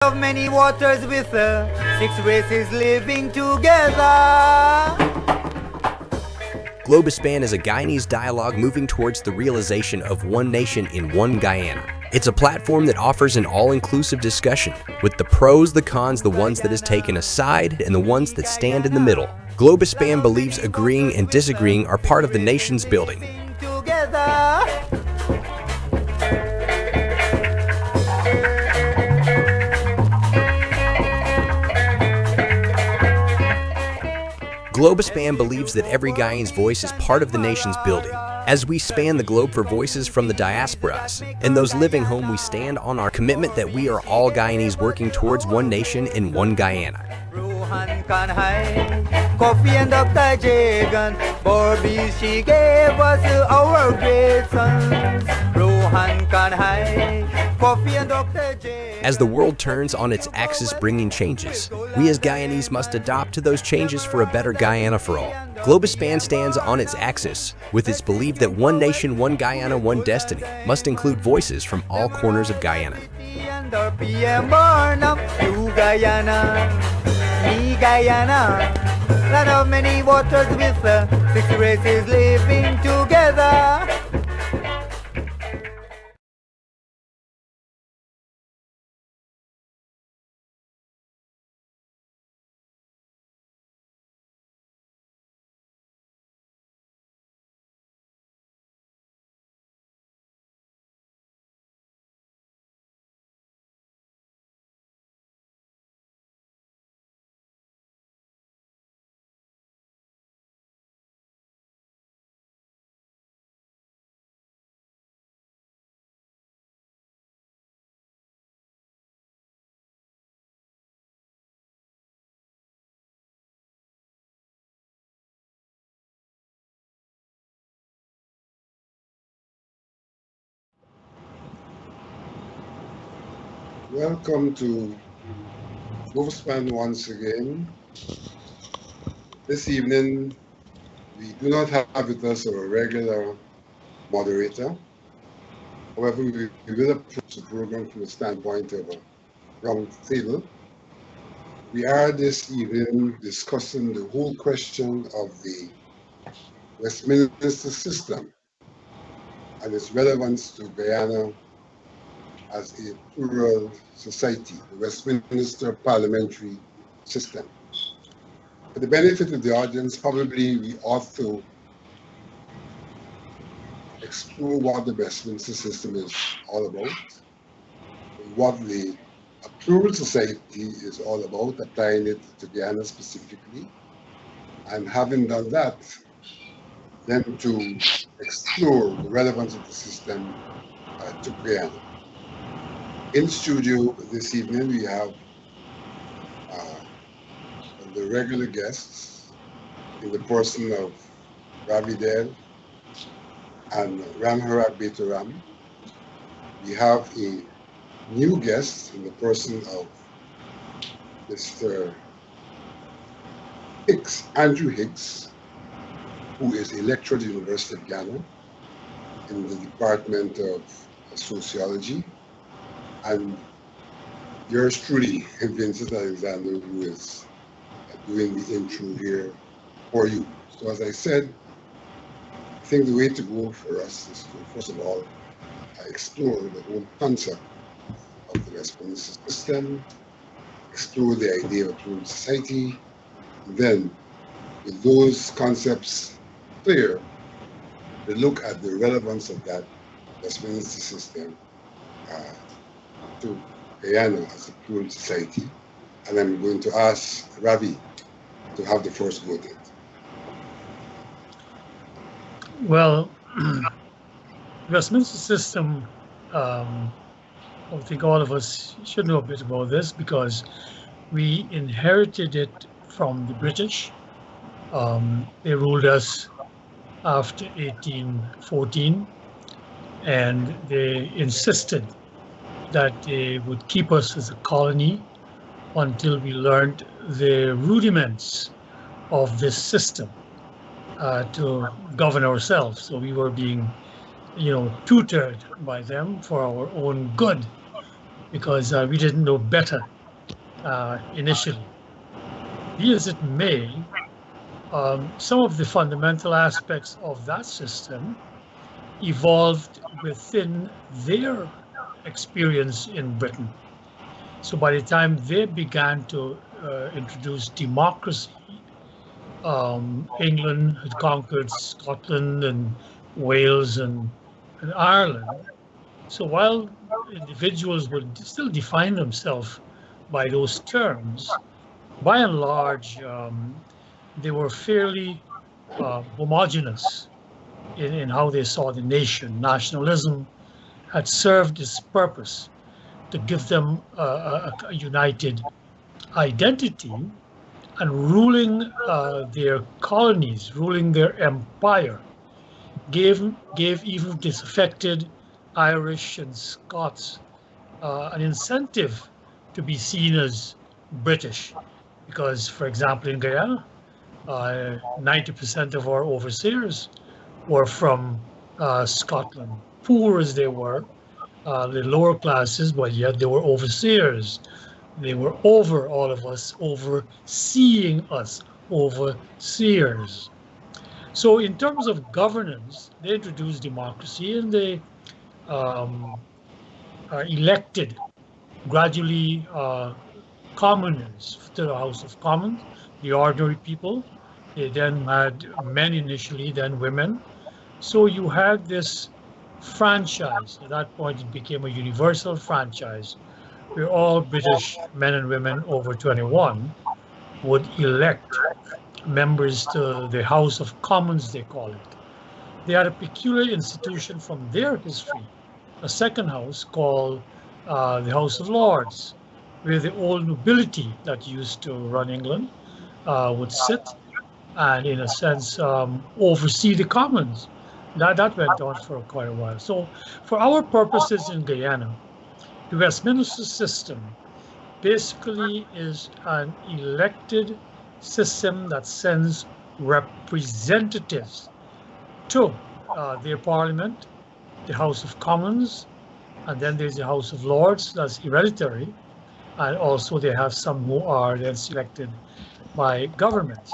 Of many waters with 6 races living together. Globespan is a Guyanese dialogue moving towards the realization of one nation in one Guyana. It's a platform that offers an all-inclusive discussion, with the pros, the cons, the ones that is taken aside, and the ones that stand in the middle. Globespan believes agreeing and disagreeing are part of the nation's building. Globespan believes that every Guyanese voice is part of the nation's building. As we span the globe for voices from the diasporas and those living home, we stand on our commitment that we are all Guyanese working towards one nation in one Guyana. Coffee and Dr. Jagan, Bobby, she gave us our great sons. Rohan Kanhai, Coffee and Dr. Jagan. As the world turns on its axis bringing changes, we as Guyanese must adopt to those changes for a better Guyana for all. Globespan stands on its axis with its belief that one nation, one Guyana, one destiny must include voices from all corners of Guyana. Land of many waters with 6 races living together. Welcome to Globespan once again. This evening, we do not have with us our regular moderator. However, we will approach the program from the standpoint of a round table. We are this evening discussing the whole question of the Westminster system and its relevance to Guyana as a plural society, the Westminster Parliamentary system. For the benefit of the audience, probably we ought to explore what the Westminster system is all about, what a plural society is all about, applying it to Guyana specifically, and having done that, then to explore the relevance of the system to Guyana. In studio this evening, we have the regular guests in the person of Ravi Del and Ramharak Betoram. We have a new guest in the person of Mr. Hicks, Andrew Hicks, who is a lecturer at the University of Ghana in the Department of Sociology. And yours truly, Vincent Alexander, who is doing the intro here for you. So as I said, I think the way to go for us is to, first of all, explore the whole concept of the Westminster system, explore the idea of a plural society, and then, with those concepts clear, we look at the relevance of that Westminster system to Guyana as a plural society. And I'm going to ask Ravi to have the first go at it. Well, Westminster system, I think all of us should know a bit about this because we inherited it from the British. They ruled us after 1814, and they insisted that they would keep us as a colony until we learned the rudiments of this system to govern ourselves. So we were being, tutored by them for our own good. because we didn't know better initially. Be as it may, some of the fundamental aspects of that system evolved within their experience in Britain. So by the time they began to introduce democracy, England had conquered Scotland and Wales and Ireland. So while individuals would still define themselves by those terms, by and large, they were fairly homogeneous in how they saw the nation. Nationalism had served its purpose to give them a united identity, and ruling their colonies, ruling their empire, gave even disaffected Irish and Scots an incentive to be seen as British, because, for example, in Guyana, 90% of our overseers were from Scotland. Poor as they were, the lower classes, but yet they were overseers. They were over all of us, overseeing us, overseers. So in terms of governance, they introduced democracy, and they elected gradually commoners to the House of Commons, the ordinary people. They then had men initially, then women. So you had this franchise. At that point, it became a universal franchise where all British men and women over 21 would elect members to the House of Commons, they call it. They had a peculiar institution from their history, a second house called the House of Lords, where the old nobility that used to run England would sit and, in a sense, oversee the Commons. That went on for quite a while. So for our purposes in Guyana, the Westminster system basically is an elected system that sends representatives to their parliament, the House of Commons, and then there's the House of Lords, that's hereditary, and also they have some who are then selected by government.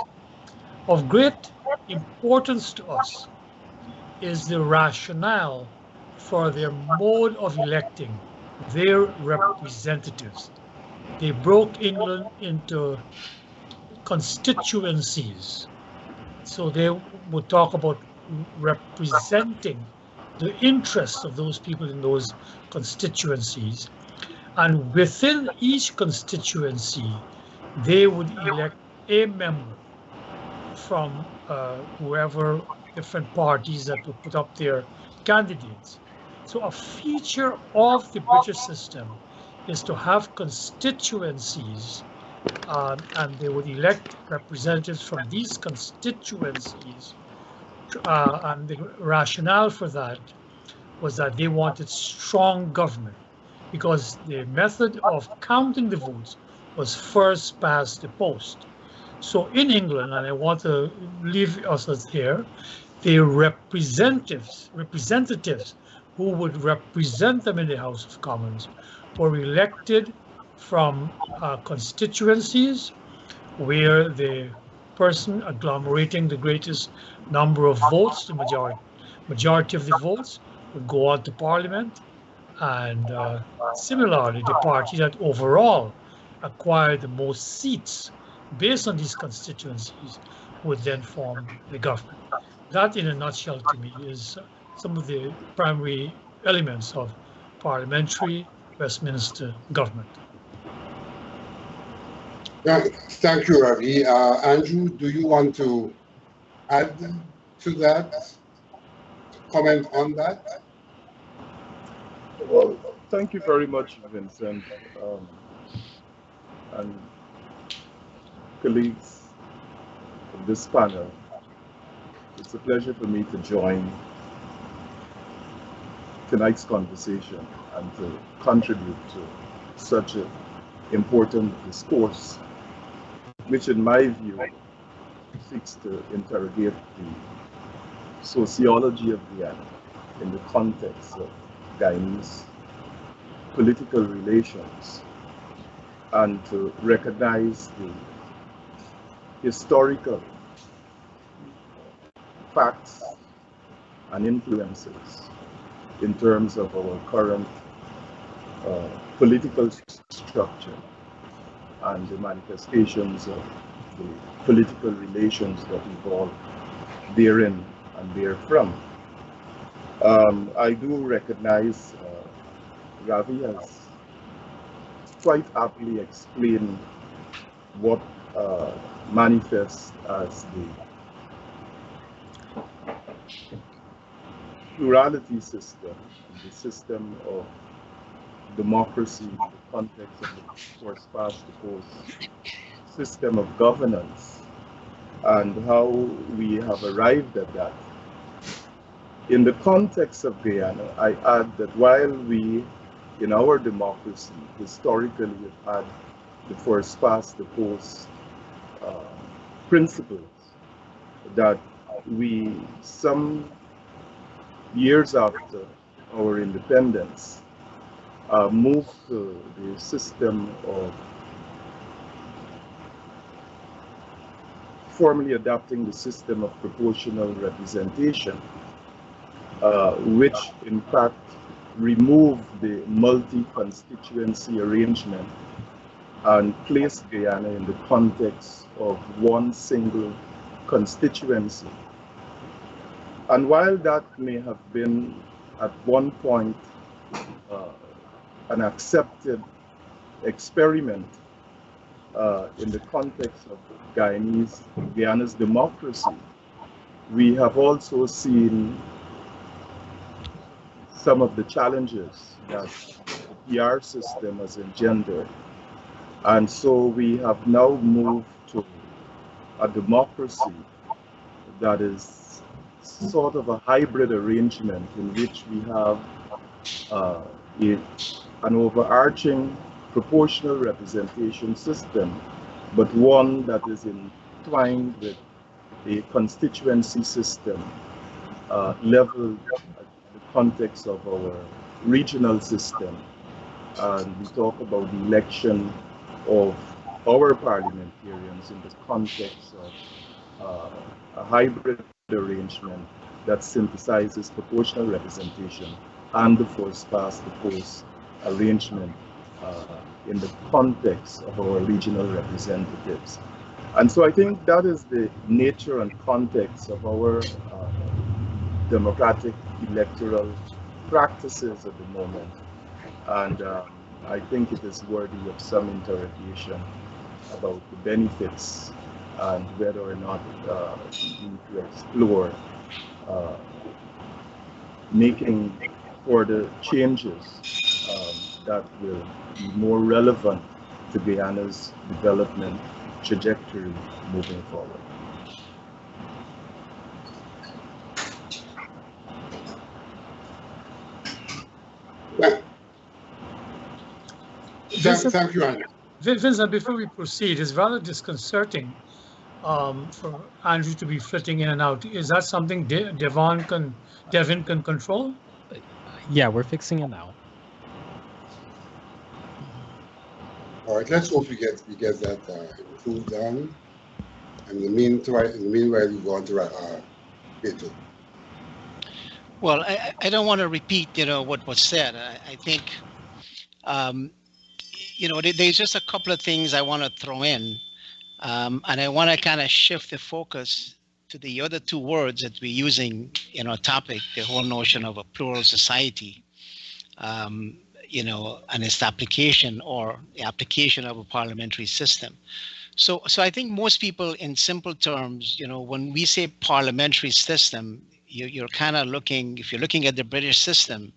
Of great importance to us is the rationale for their mode of electing their representatives. They broke England into constituencies. So they would talk about representing the interests of those people in those constituencies. And within each constituency, they would elect a member from whoever different parties that would put up their candidates. So a feature of the British system is to have constituencies, and they would elect representatives from these constituencies. And the rationale for that was that they wanted strong government, because the method of counting the votes was first past the post. So in England, and I want to leave us here, the representatives who would represent them in the House of Commons were elected from constituencies where the person agglomerating the greatest number of votes, the majority of the votes, would go on to Parliament. And similarly, the party that overall acquired the most seats based on these constituencies would then form the government. That, in a nutshell, to me, is some of the primary elements of parliamentary Westminster government. Thank you, Ravi. Andrew, do you want to add to that? Comment on that? Well, thank you very much, Vincent, and colleagues of this panel. It's a pleasure for me to join tonight's conversation and to contribute to such an important discourse, which in my view seeks to interrogate the sociology of Guyana in the context of Guyanese political relations and to recognize the historical facts and influences in terms of our current political structure and the manifestations of the political relations that evolve therein and therefrom. I do recognize Ravi has quite aptly explained what manifests as the plurality system, the system of democracy in the context of the first past the post system of governance, and how we have arrived at that. In the context of Guyana, I add that while we, in our democracy, historically have had the first past the post principles, that we, some years after our independence, moved to the system of formally adopting the system of proportional representation, which in fact removed the multi-constituency arrangement and placed Guyana in the context of one single constituency. And while that may have been at one point an accepted experiment in the context of Guyana's democracy, we have also seen some of the challenges that the PR system has engendered. And so we have now moved to a democracy that is sort of a hybrid arrangement in which we have an overarching proportional representation system, but one that is entwined with a constituency system leveled at the context of our regional system. And we talk about the election of our parliamentarians in the context of a hybrid arrangement that synthesizes proportional representation and the first past the post arrangement in the context of our regional representatives. And so I think that is the nature and context of our democratic electoral practices at the moment. And I think it is worthy of some interrogation about the benefits and whether or not we need to explore making further changes that will be more relevant to Guyana's development trajectory moving forward. Thank you, Andrew. Vincent, before we proceed, it's rather disconcerting for Andrew to be flitting in and out. Is that something Devin can control? Yeah, we're fixing it now. All right, let's hope we get that improved on. And in the meanwhile, we go on to Pedro. Well, I don't want to repeat, what was said. I think, there's just a couple of things I want to throw in, and I want to kind of shift the focus to the other two words that we're using in our topic, the whole notion of a plural society, and its application or the application of a parliamentary system. So I think most people, in simple terms, when we say parliamentary system, you're kind of looking, if you're looking at the British system,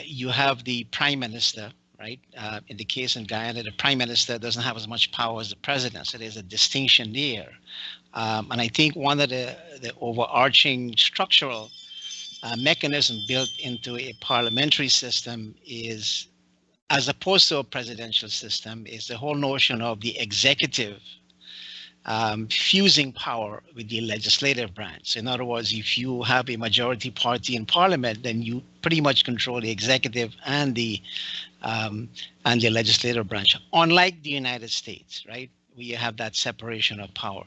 you have the prime minister, right? In the case in Guyana, the prime minister doesn't have as much power as the president, so there's a distinction there. And I think one of the overarching structural mechanism built into a parliamentary system is, as opposed to a presidential system, is the whole notion of the executive fusing power with the legislative branch. In other words, if you have a majority party in parliament, then you pretty much control the executive and the legislative branch, unlike the United States, right? Where you have that separation of power.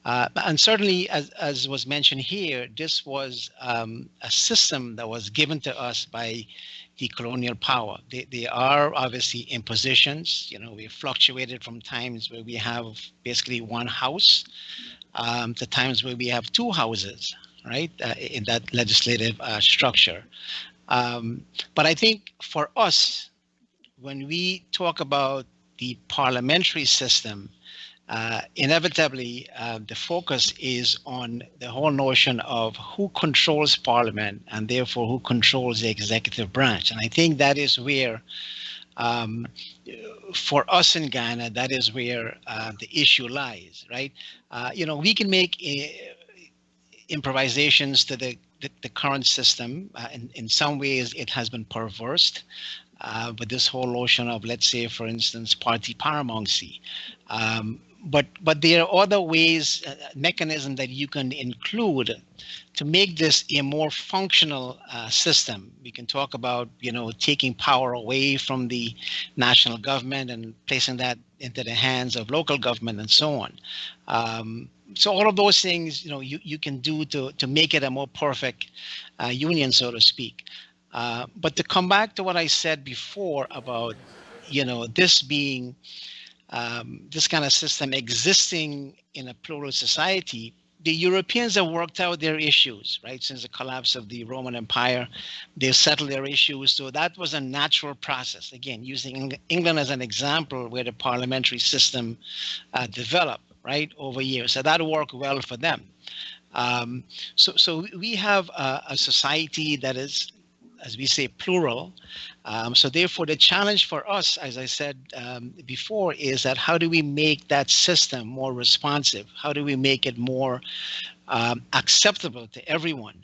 And certainly, as was mentioned here, this was a system that was given to us by the colonial power. They are obviously impositions. You know, we fluctuated from times where we have basically one house to times where we have two houses, right, in that legislative structure. But I think for us, when we talk about the parliamentary system, inevitably, the focus is on the whole notion of who controls parliament and therefore who controls the executive branch. And I think that is where, for us in Ghana, that is where the issue lies, right? You know, we can make improvisations to the current system. In some ways, it has been perversed. But this whole notion of, let's say, for instance, party paramountcy. But there are other ways, mechanisms that you can include to make this a more functional system. We can talk about, you know, taking power away from the national government and placing that into the hands of local government and so on. So all of those things, you know, you can do to make it a more perfect union, so to speak. But to come back to what I said before about, you know, this being this kind of system existing in a plural society, the Europeans have worked out their issues, right? Since the collapse of the Roman Empire, they've settled their issues. So that was a natural process. Again, using England as an example where the parliamentary system developed, right, over years. So that worked well for them. So we have a society that is, as we say, plural. So therefore, the challenge for us, as I said before, is that how do we make that system more responsive? How do we make it more acceptable to everyone?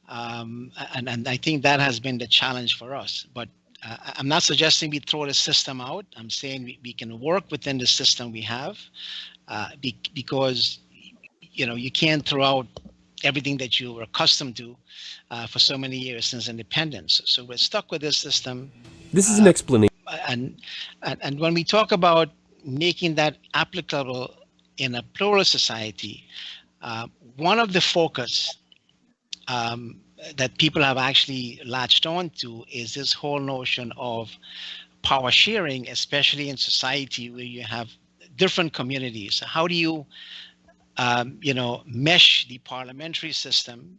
And I think that has been the challenge for us. But I'm not suggesting we throw the system out. I'm saying we can work within the system we have because, you know, you can't throw out everything that you were accustomed to for so many years since independence. So we're stuck with this system. This is an explanation. And when we talk about making that applicable in a plural society, one of the focus that people have actually latched on to is this whole notion of power sharing, especially in society where you have different communities. How do you you know, mesh the parliamentary system?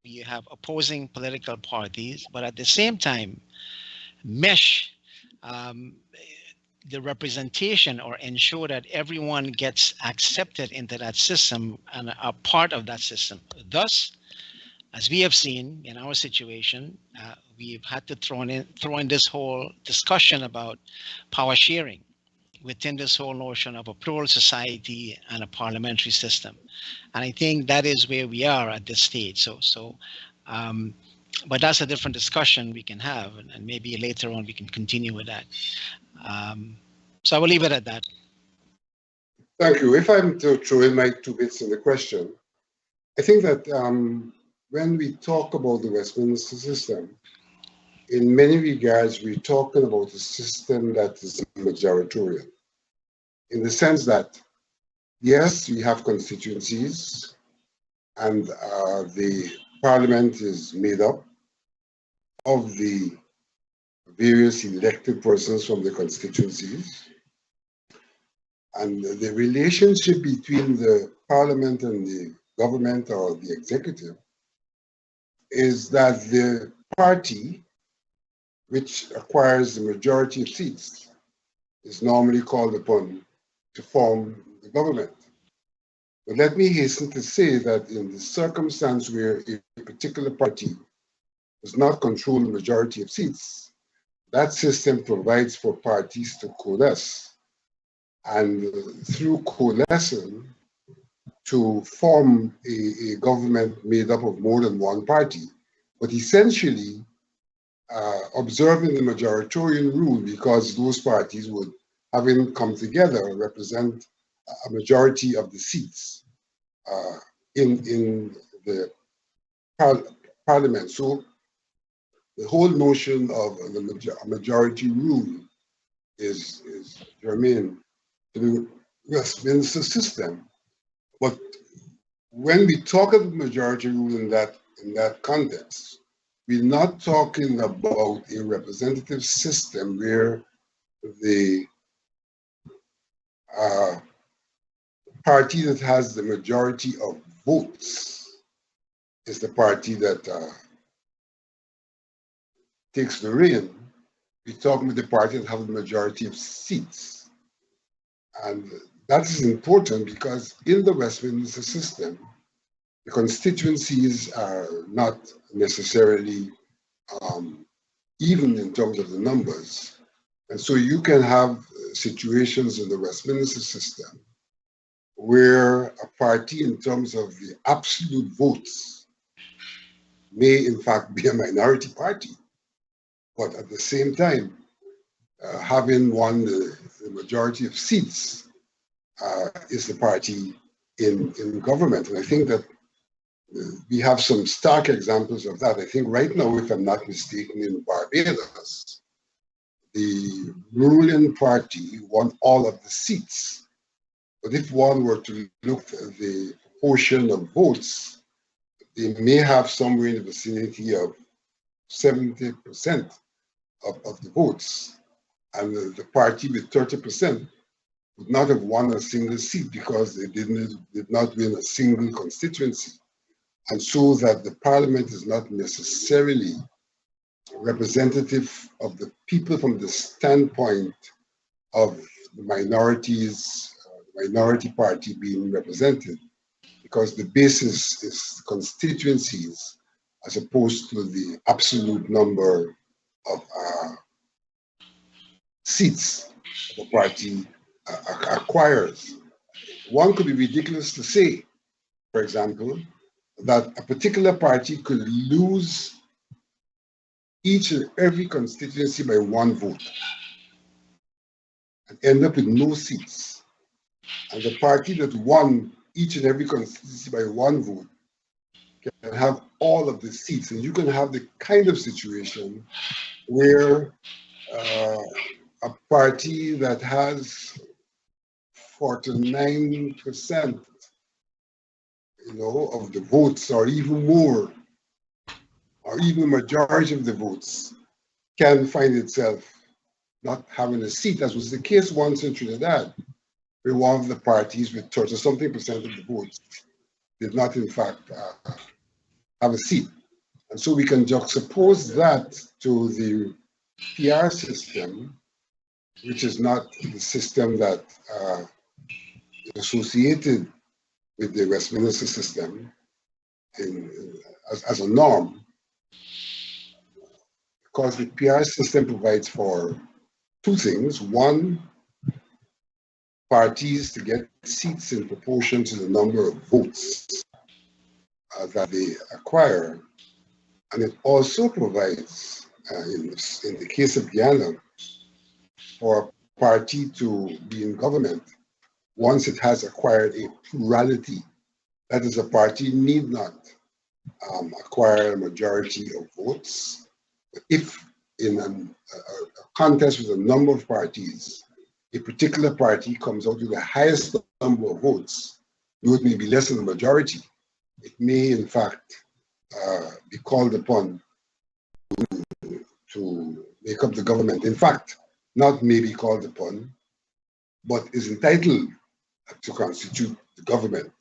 You have opposing political parties, but at the same time, mesh the representation or ensure that everyone gets accepted into that system and are part of that system. Thus, as we have seen in our situation, we've had to throw in this whole discussion about power sharing within this whole notion of a plural society and a parliamentary system. And I think that is where we are at this stage. But that's a different discussion we can have, and maybe later on we can continue with that. So I will leave it at that. Thank you. If I'm to throw in my 2 bits in the question, I think that when we talk about the Westminster system, in many regards, we're talking about a system that is majoritarian, in the sense that, yes, we have constituencies, and the parliament is made up of the various elected persons from the constituencies. And the relationship between the parliament and the government or the executive is that the party which acquires the majority of seats is normally called upon to form the government. But let me hasten to say that in the circumstance where a particular party does not control the majority of seats, that system provides for parties to coalesce, and through coalescing to form a government made up of more than one party, but essentially observing the majoritarian rule, because those parties would, having come together, represent a majority of the seats in the parliament. So the whole notion of the majority rule is germane to the Westminster system. But when we talk of the majority rule in that context, we're not talking about a representative system where the party that has the majority of votes is the party that takes the reign. We're talking about the party that has the majority of seats. And that is important because in the Westminster system, the constituencies are not necessarily even in terms of the numbers. And so you can have situations in the Westminster system where a party in terms of the absolute votes may in fact be a minority party, but at the same time, having won the majority of seats is the party in government. And I think that we have some stark examples of that. I think right now, if I'm not mistaken, in Barbados, the ruling party won all of the seats. But if one were to look at the proportion of votes, they may have somewhere in the vicinity of 70% of the votes. And the party with 30% would not have won a single seat because they did not win a single constituency. And so that the parliament is not necessarily representative of the people from the standpoint of the minorities, minority party being represented, because the basis is constituencies as opposed to the absolute number of seats the party acquires. One could be ridiculous to say, for example, that a particular party could lose each and every constituency by one vote and end up with no seats. And the party that won each and every constituency by one vote can have all of the seats. And you can have the kind of situation where a party that has 49%, of the votes, or even more, or even majority of the votes, can find itself not having a seat, as was the case once in Trinidad, where one of the parties with 30-something% of the votes did not, in fact, have a seat. And so we can juxtapose that to the PR system, which is not the system that is associated with the Westminster system as a norm, because the PR system provides for two things. One, parties to get seats in proportion to the number of votes that they acquire. And it also provides, in the case of Guyana, for a party to be in government once it has acquired a plurality. That is, a party need not acquire a majority of votes. But if in a contest with a number of parties, a particular party comes out with the highest number of votes, though it may be less than the majority, it may in fact be called upon to make up the government. In fact, not may be called upon, but is entitled to constitute the government,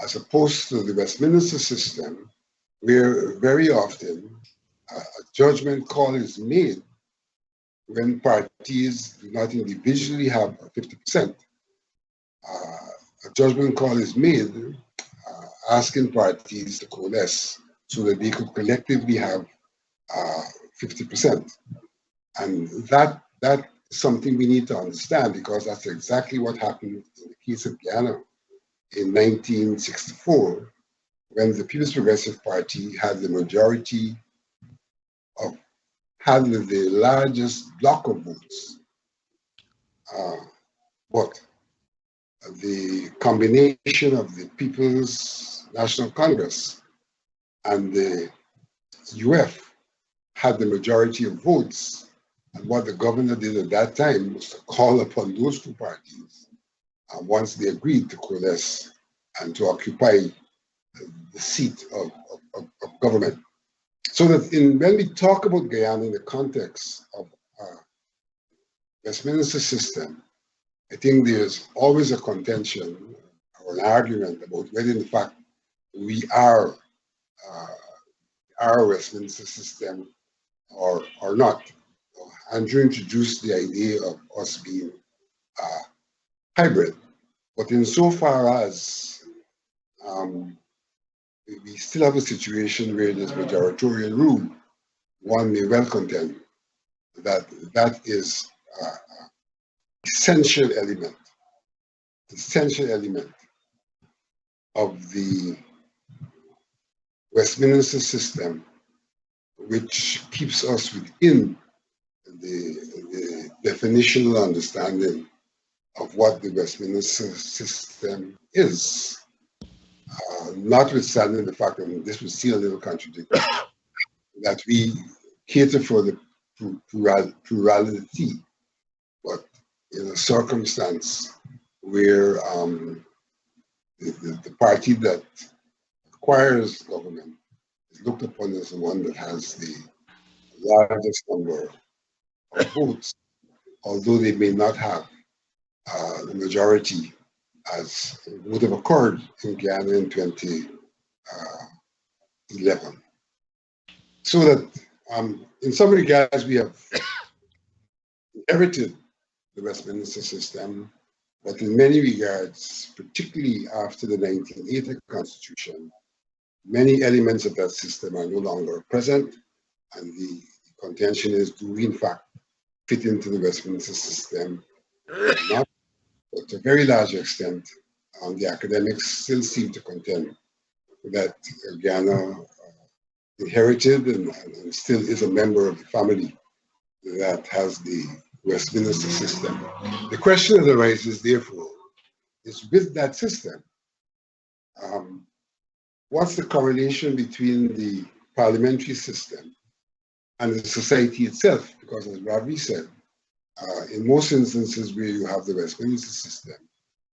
as opposed to the Westminster system, where very often a judgment call is made when parties do not individually have 50%. A judgment call is made asking parties to coalesce so that they could collectively have 50%. And that is something we need to understand, because that's exactly what happened in the case of Guyana in 1964, when the People's Progressive Party had the majority of, had the largest block of votes. But the combination of the People's National Congress and the UF had the majority of votes. And what the governor did at that time was to call upon those two parties, once they agreed to coalesce and to occupy the seat of government. So that when we talk about Guyana in the context of Westminster system, I think there's always a contention or an argument about whether in fact we are our Westminster system or not. Andrew introduced the idea of us being hybrid, but insofar as we still have a situation where there's majoritarian rule, one may well contend that that is essential element of the Westminster system, which keeps us within the definitional understanding of what the Westminster system is, notwithstanding the fact that this would seem a little contradictory, that we cater for the plurality, but in a circumstance where the party that acquires government is looked upon as the one that has the largest number of votes, although they may not have the majority as would have occurred in Guyana in 2011. So that in some regards we have inherited the Westminster system, but in many regards, particularly after the 1980 Constitution, many elements of that system are no longer present, and the contention is, do we in fact fit into the Westminster system or not? But to a very large extent, the academics still seem to contend that Guyana inherited and still is a member of the family that has the Westminster system. The question that arises, therefore, is with that system, what's the correlation between the parliamentary system and the society itself? Because as Ravi said, in most instances where you have the Westminster system,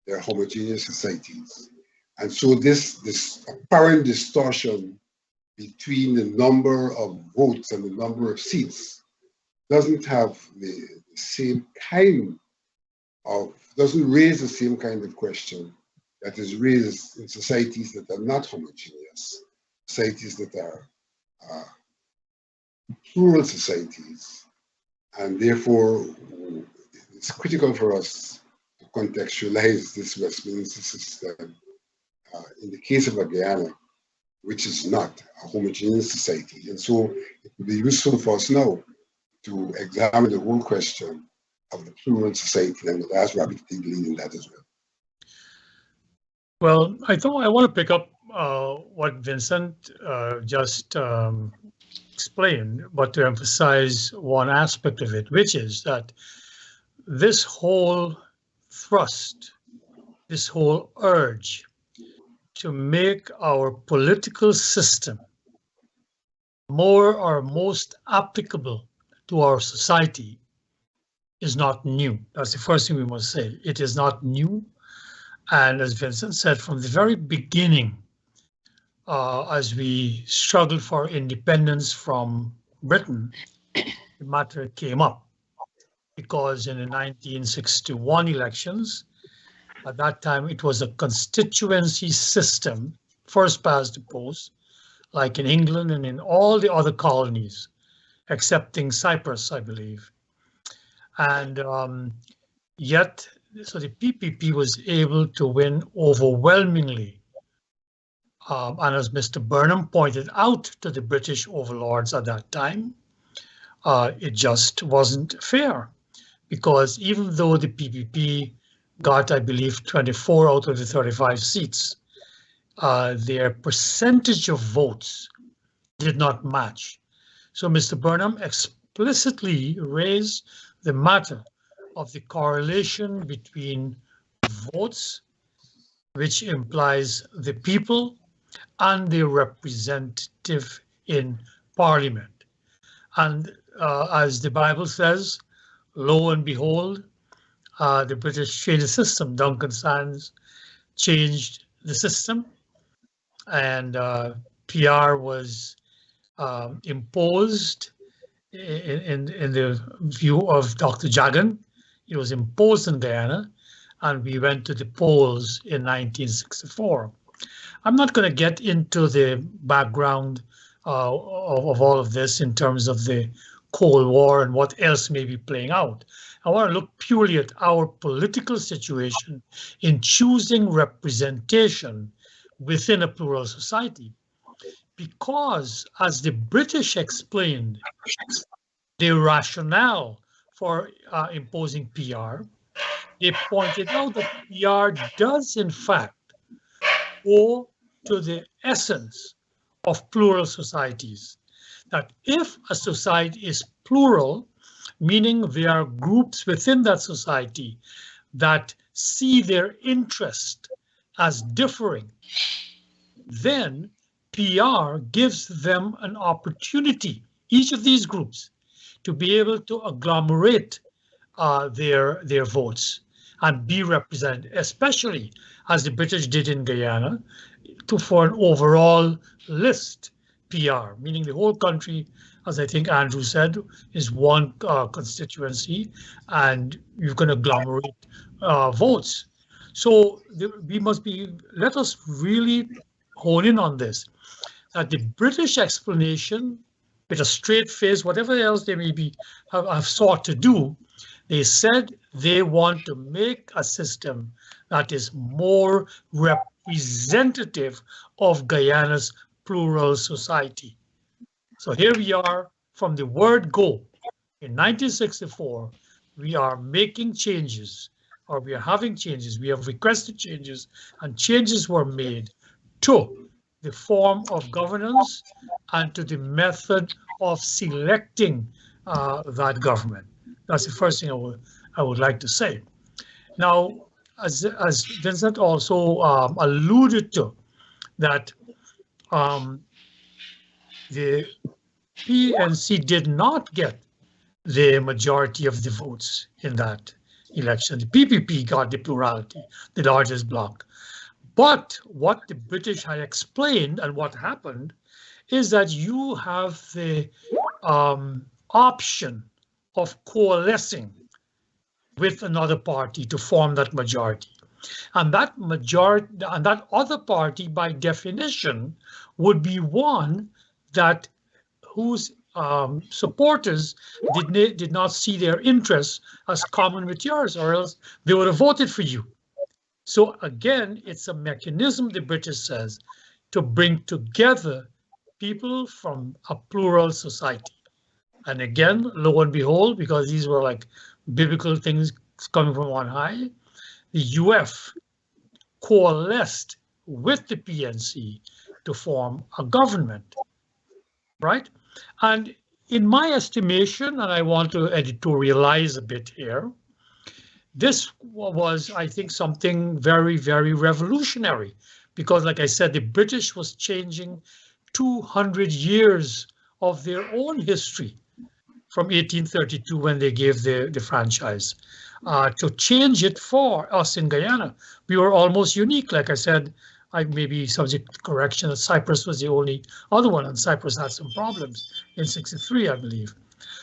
they are homogeneous societies. And so this apparent distortion between the number of votes and the number of seats doesn't have the same kind of, doesn't raise the same kind of question that is raised in societies that are not homogeneous, societies that are plural societies. And therefore, it's critical for us to contextualize this Westminster system in the case of Guyana, which is not a homogeneous society. And so it would be useful for us now to examine the whole question of the plural society, and would ask Ravi to take the lead in that as well. Well, I want to pick up what Vincent just explained, but to emphasize one aspect of it, which is that this whole thrust, this whole urge to make our political system more or most applicable to our society is not new. That's the first thing we must say. It is not new. And as Vincent said, from the very beginning, as we struggled for independence from Britain, the matter came up because in the 1961 elections, at that time, it was a constituency system, first past the post, like in England and in all the other colonies, excepting Cyprus, I believe. And yet, so the PPP was able to win overwhelmingly. And as Mr. Burnham pointed out to the British overlords at that time, it just wasn't fair, because even though the PPP got, I believe, 24 out of the 35 seats, their percentage of votes did not match. So Mr. Burnham explicitly raised the matter of the correlation between votes, which implies the people and the representative in Parliament. And as the Bible says, lo and behold, the British changed the system. Duncan Sands changed the system, and PR was imposed in the view of Dr. Jagan. It was imposed in Guyana, and we went to the polls in 1964. I'm not going to get into the background of all of this in terms of the Cold War and what else may be playing out. I want to look purely at our political situation in choosing representation within a plural society. Because, as the British explained, the rationale for imposing PR, they pointed out that PR does, in fact, go to the essence of plural societies. That if a society is plural, meaning there are groups within that society that see their interest as differing, then PR gives them an opportunity, each of these groups, to be able to agglomerate their votes and be represented, especially as the British did in Guyana, for an overall list PR, meaning the whole country, as I think Andrew said, is one constituency, and you can agglomerate votes. So let us really hone in on this, that the British explanation, with a straight face, whatever else they may have sought to do, they said they want to make a system that is more representative of Guyana's plural society. So here we are from the word go. In 1964, we are making changes, or we are having changes. We have requested changes, and changes were made to the form of governance and to the method of selecting that government. That's the first thing I would like to say. Now, as Vincent also alluded to, that the PNC did not get the majority of the votes in that election. The PPP got the plurality, the largest bloc. But what the British had explained and what happened is that you have the option of coalescing with another party to form that majority. And that majority, and that other party, by definition, would be one that whose supporters did not see their interests as common with yours, or else they would have voted for you. So again, it's a mechanism, the British says, to bring together people from a plural society. And again, lo and behold, because these were like biblical things coming from on high, the UF coalesced with the PNC to form a government, right? And in my estimation, and I want to editorialize a bit here, this was, I think, something very, very revolutionary, because like I said, the British was changing 200 years of their own history from 1832 when they gave the franchise, to change it for us in Guyana. We were almost unique. Like I said, I may be subject to correction that Cyprus was the only other one, and Cyprus had some problems in '63, I believe.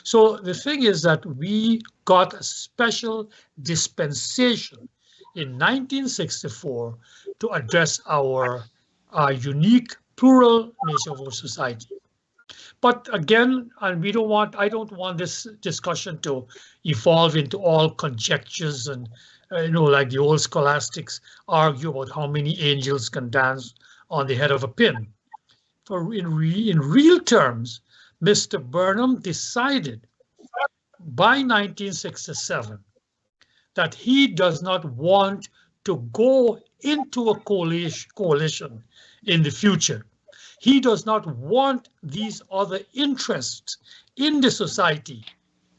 So the thing is that we got a special dispensation in 1964 to address our unique plural nature of our society. But again, and I don't want this discussion to evolve into all conjectures and, like the old scholastics argue about how many angels can dance on the head of a pin. For in real terms, Mr. Burnham decided by 1967 that he does not want to go into a coalition in the future. He does not want these other interests in the society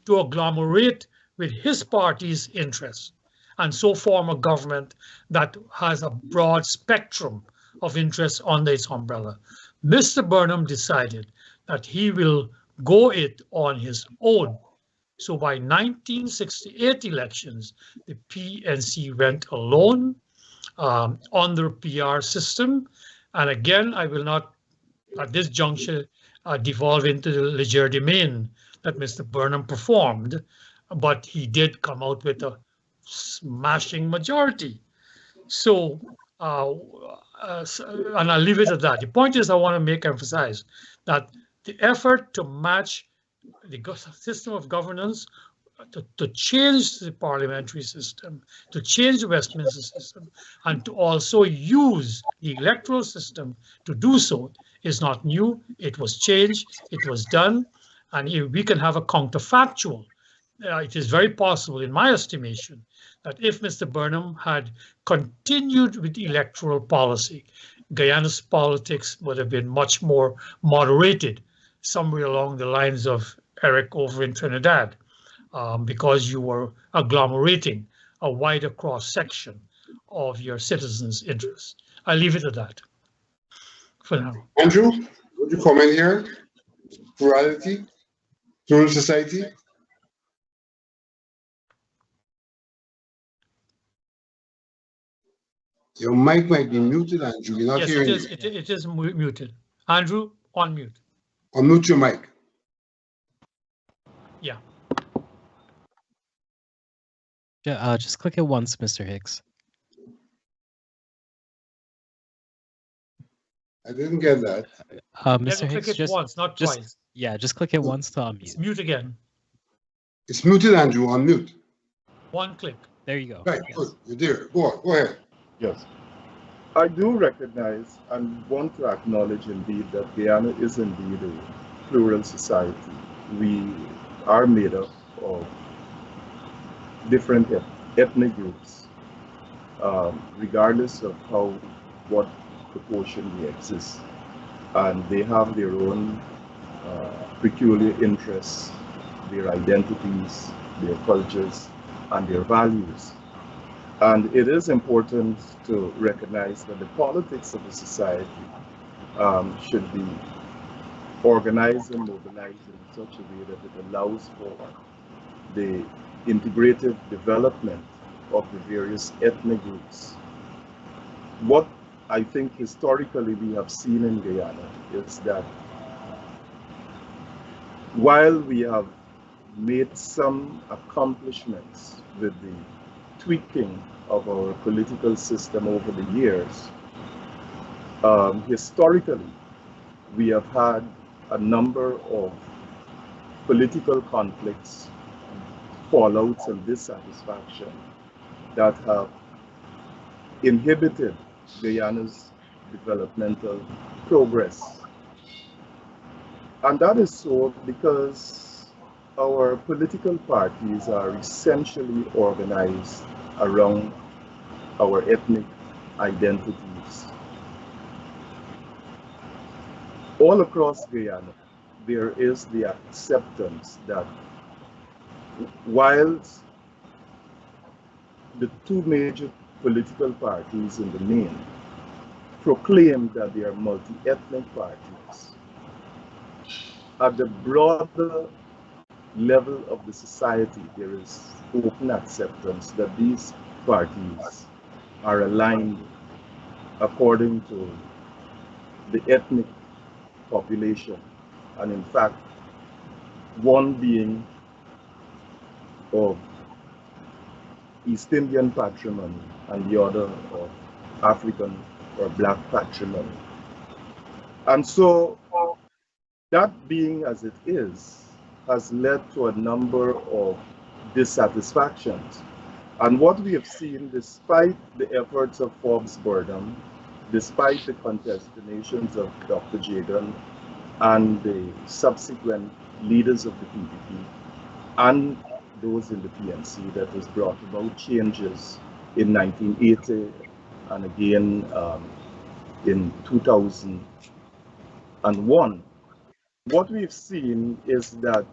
to agglomerate with his party's interests. and so form a government that has a broad spectrum of interests under its umbrella. Mr. Burnham decided that he will go it on his own. So by 1968 elections, the PNC went alone under PR system. And again, I will not, at this juncture, devolve into the legerdemain that Mr. Burnham performed, but he did come out with a smashing majority. So, and I'll leave it at that. The point is, I want to emphasize that the effort to match the system of governance, to change the parliamentary system, to change the Westminster system, and to also use the electoral system to do so is not new. It was changed, it was done, and we can have a counterfactual. It is very possible, in my estimation, that if Mr. Burnham had continued with electoral policy, Guyana's politics would have been much more moderated, somewhere along the lines of Eric over in Trinidad, because you were agglomerating a wider cross-section of your citizens' interests. I'll leave it at that for now. Andrew, would you comment here? Plurality, plural society? Your mic might be muted, Andrew. You're not hearing Yes, it is muted. Andrew, on mute. Unmute your mic. Yeah. Yeah, just click it once, Mr. Hicks. I didn't get that. Mr. Hicks, click it just once, not twice. Yeah, just click it once to unmute. It's mute again. It's muted, Andrew. Unmute. One click. There you go. Right, Yes. good. You're there. Go on. Go ahead. Yes. I do recognize and want to acknowledge indeed that Guyana is indeed a plural society. We are made up of different ethnic groups, regardless of what proportion they exist. And they have their own peculiar interests, their identities, their cultures, and their values. And it is important to recognize that the politics of the society should be organized and mobilized in such a way that it allows for the integrative development of the various ethnic groups. What I think historically we have seen in Guyana is that while we have made some accomplishments with the tweaking of our political system over the years, historically we have had a number of political conflicts, fallouts, and dissatisfaction that have inhibited Guyana's developmental progress. And that is so because our political parties are essentially organized around our ethnic identities. All across Guyana, there is the acceptance that whilst the two major political parties in the main proclaim that they are multi-ethnic parties, at the broader level of the society, there is open acceptance that these parties are aligned according to the ethnic population, and in fact, one being of East Indian patrimony and the other of African or Black patrimony. And so, that being as it is, has led to a number of dissatisfactions. And what we have seen, despite the efforts of Forbes Burnham, despite the contestations of Dr. Jagan and the subsequent leaders of the PPP and those in the PNC, that has brought about changes in 1980 and again in 2001, what we've seen is that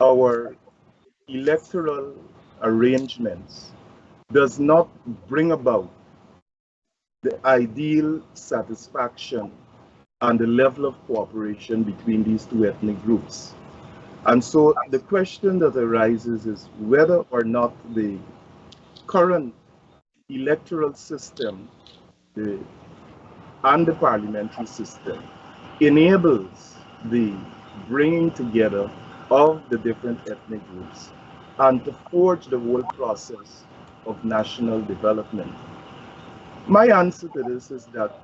our electoral arrangements does not bring about the ideal satisfaction and the level of cooperation between these two ethnic groups. And so the question that arises is whether or not the current electoral system and the parliamentary system enables the bringing together of the different ethnic groups and to forge the whole process of national development. My answer to this is that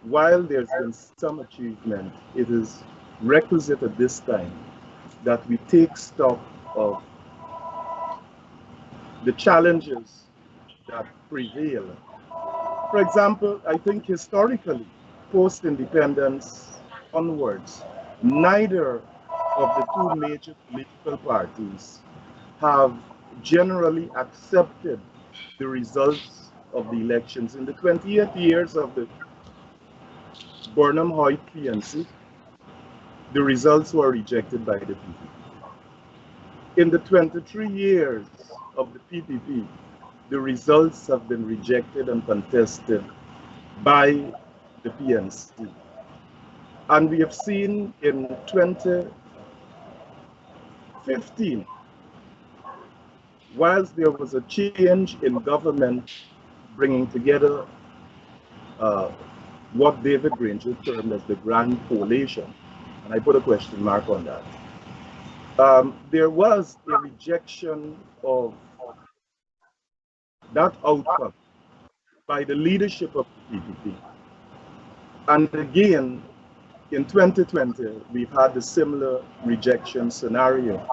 while there's been some achievement, it is requisite at this time that we take stock of the challenges that prevail. For example, I think historically, post-independence onwards, neither of the two major political parties have generally accepted the results of the elections. In the 28 years of the Burnham-Hoyt PNC, the results were rejected by the PPP. In the 23 years of the PPP, the results have been rejected and contested by the PNC. And we have seen in 2015, whilst there was a change in government bringing together what David Granger termed as the Grand Coalition, and I put a question mark on that, there was a rejection of that outcome by the leadership of the PPP. And again, in 2020, we've had a similar rejection scenario.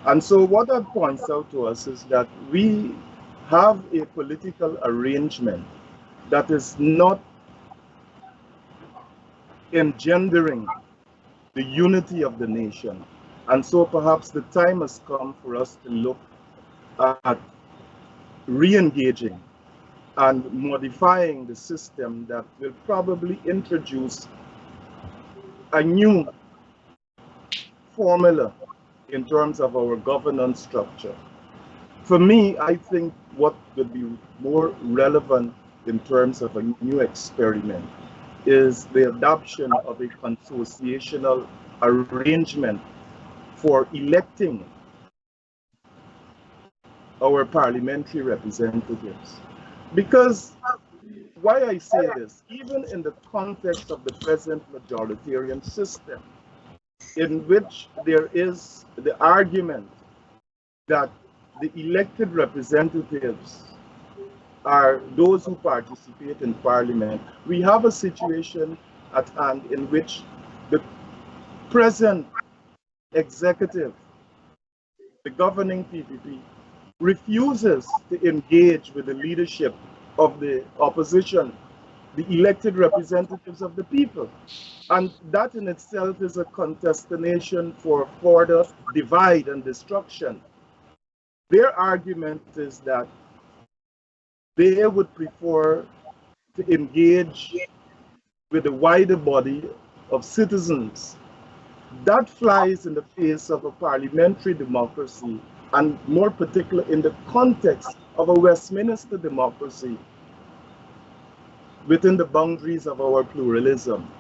And so what that points out to us is that we have a political arrangement that is not engendering the unity of the nation. And so perhaps the time has come for us to look at re-engaging and modifying the system that will probably introduce a new formula in terms of our governance structure. For me, I think what would be more relevant in terms of a new experiment is the adoption of a consociational arrangement for electing our parliamentary representatives. Because why I say this, even in the context of the present majoritarian system, in which there is the argument that the elected representatives are those who participate in parliament, we have a situation at hand in which the present executive, the governing PPP, refuses to engage with the leadership of the opposition, the elected representatives of the people. And that in itself is a contestation for further divide and destruction. Their argument is that they would prefer to engage with a wider body of citizens. That flies in the face of a parliamentary democracy, and more particularly in the context of a Westminster democracy within the boundaries of our pluralism.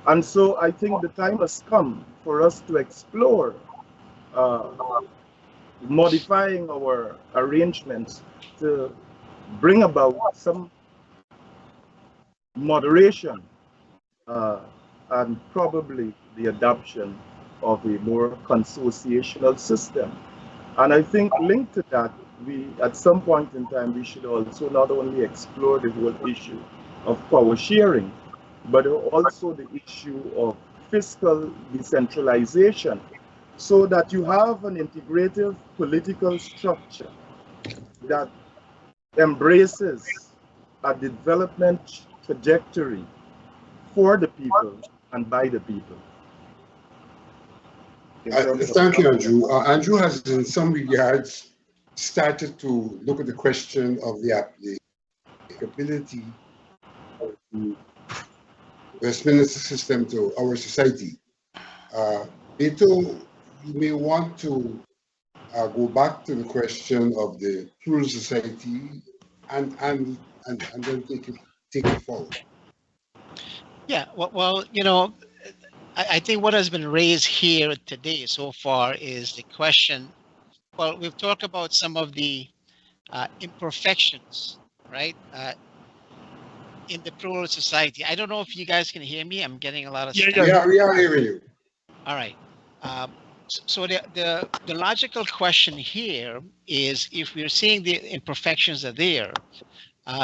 And so I think the time has come for us to explore modifying our arrangements to bring about some moderation and probably the adoption of a more consociational system. And I think linked to that, we, at some point in time, we should also not only explore the whole issue of power sharing, but also the issue of fiscal decentralization, so that you have an integrative political structure that embraces a development trajectory for the people and by the people. Thank you, Andrew. Andrew has, in some regards, started to look at the question of the applicability of the Westminster system to our society. Beto, you may want to I'll go back to the question of the plural society and then take it forward. Yeah, well, I think what has been raised here today so far is the question. Well, we've talked about some of the imperfections, right, in the plural society. I don't know if you guys can hear me. I'm getting a lot of we are hearing you. All right. So the logical question here is, if we're seeing the imperfections are there,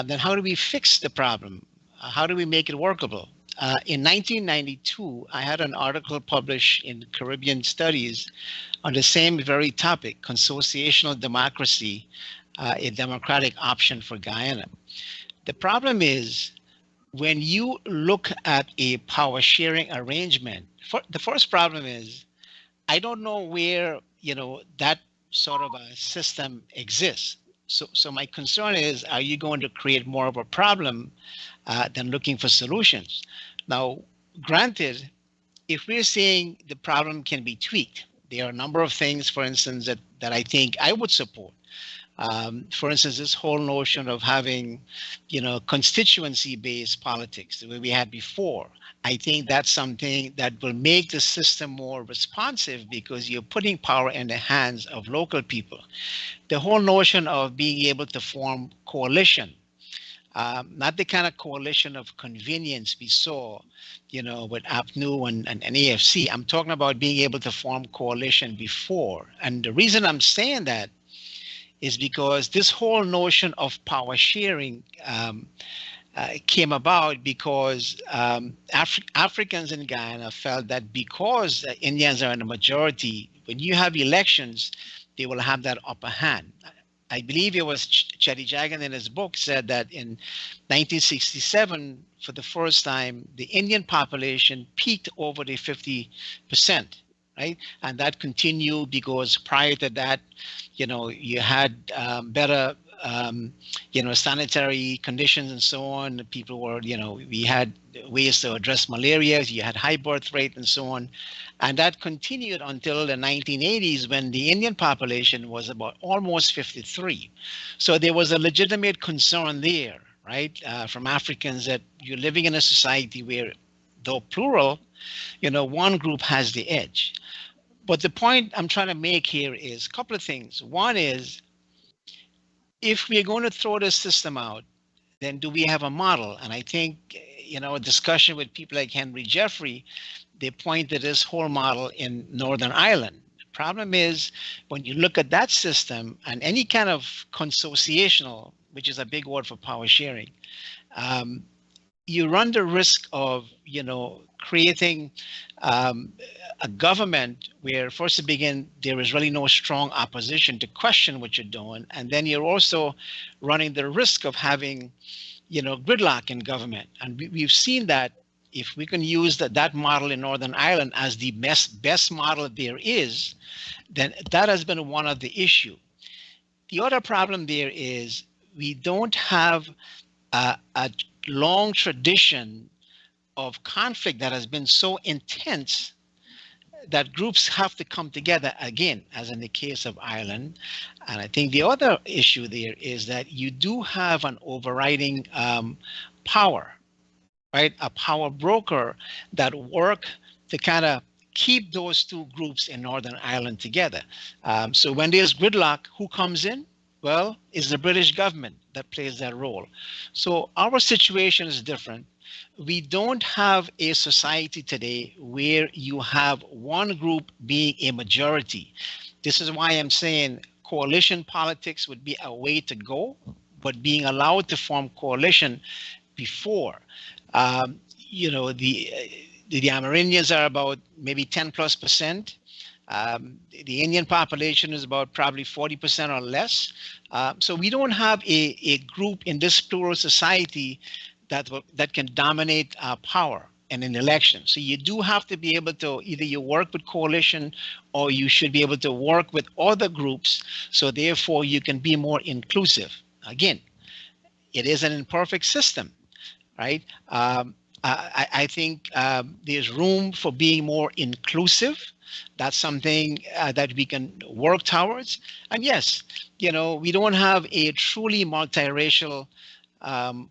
then how do we fix the problem? How do we make it workable? In 1992, I had an article published in Caribbean Studies on the same very topic, consociational democracy, a democratic option for Guyana. The problem is, when you look at a power sharing arrangement, the first problem is, I don't know where, that sort of a system exists. So my concern is, are you going to create more of a problem than looking for solutions? Now, granted, if we're saying the problem can be tweaked, there are a number of things, for instance, that I think I would support. For instance, this whole notion of having, constituency-based politics, the way we had before. I think that's something that will make the system more responsive, because you're putting power in the hands of local people. The whole notion of being able to form coalition, not the kind of coalition of convenience we saw, with APNU and AFC. I'm talking about being able to form coalition before. And the reason I'm saying that is because this whole notion of power sharing came about because Africans in Guyana felt that because Indians are in the majority, when you have elections, they will have that upper hand. I believe it was Chetty Jagan in his book said that in 1967, for the first time, the Indian population peaked over the 50%, right? And that continued because prior to that, you had better, sanitary conditions and so on. People were, we had ways to address malaria. You had high birth rate and so on. And that continued until the 1980s, when the Indian population was about almost 53. So there was a legitimate concern there, right, from Africans, that you're living in a society where, though plural, one group has the edge. But the point I'm trying to make here is a couple of things. One is, if we're going to throw this system out, then do we have a model? And I think, a discussion with people like Henry Jeffrey, they point to this whole model in Northern Ireland. The problem is, when you look at that system and any kind of consociational, which is a big word for power sharing, you run the risk of, creating a government where, first to begin, there is really no strong opposition to question what you're doing. And then you're also running the risk of having, gridlock in government. And we've seen that if we can use that model in Northern Ireland as the best model there is, then that has been one of the issue. The other problem there is we don't have a long tradition of conflict that has been so intense that groups have to come together again, as in the case of Ireland. And I think the other issue there is that you do have an overriding power, right? A power broker that work to kind of keep those two groups in Northern Ireland together. So when there's gridlock, who comes in? Well, it's the British government that plays that role. So our situation is different. We don't have a society today where you have one group being a majority. This is why I'm saying coalition politics would be a way to go, but being allowed to form coalition before. The Amerindians are about maybe 10+%. The Indian population is about probably 40% or less. So we don't have a group in this plural society that can dominate power in an election. So you do have to be able to either you work with coalition or you should be able to work with other groups. So therefore you can be more inclusive. Again, it is an imperfect system, right? I think there's room for being more inclusive. That's something that we can work towards. And yes, we don't have a truly multiracial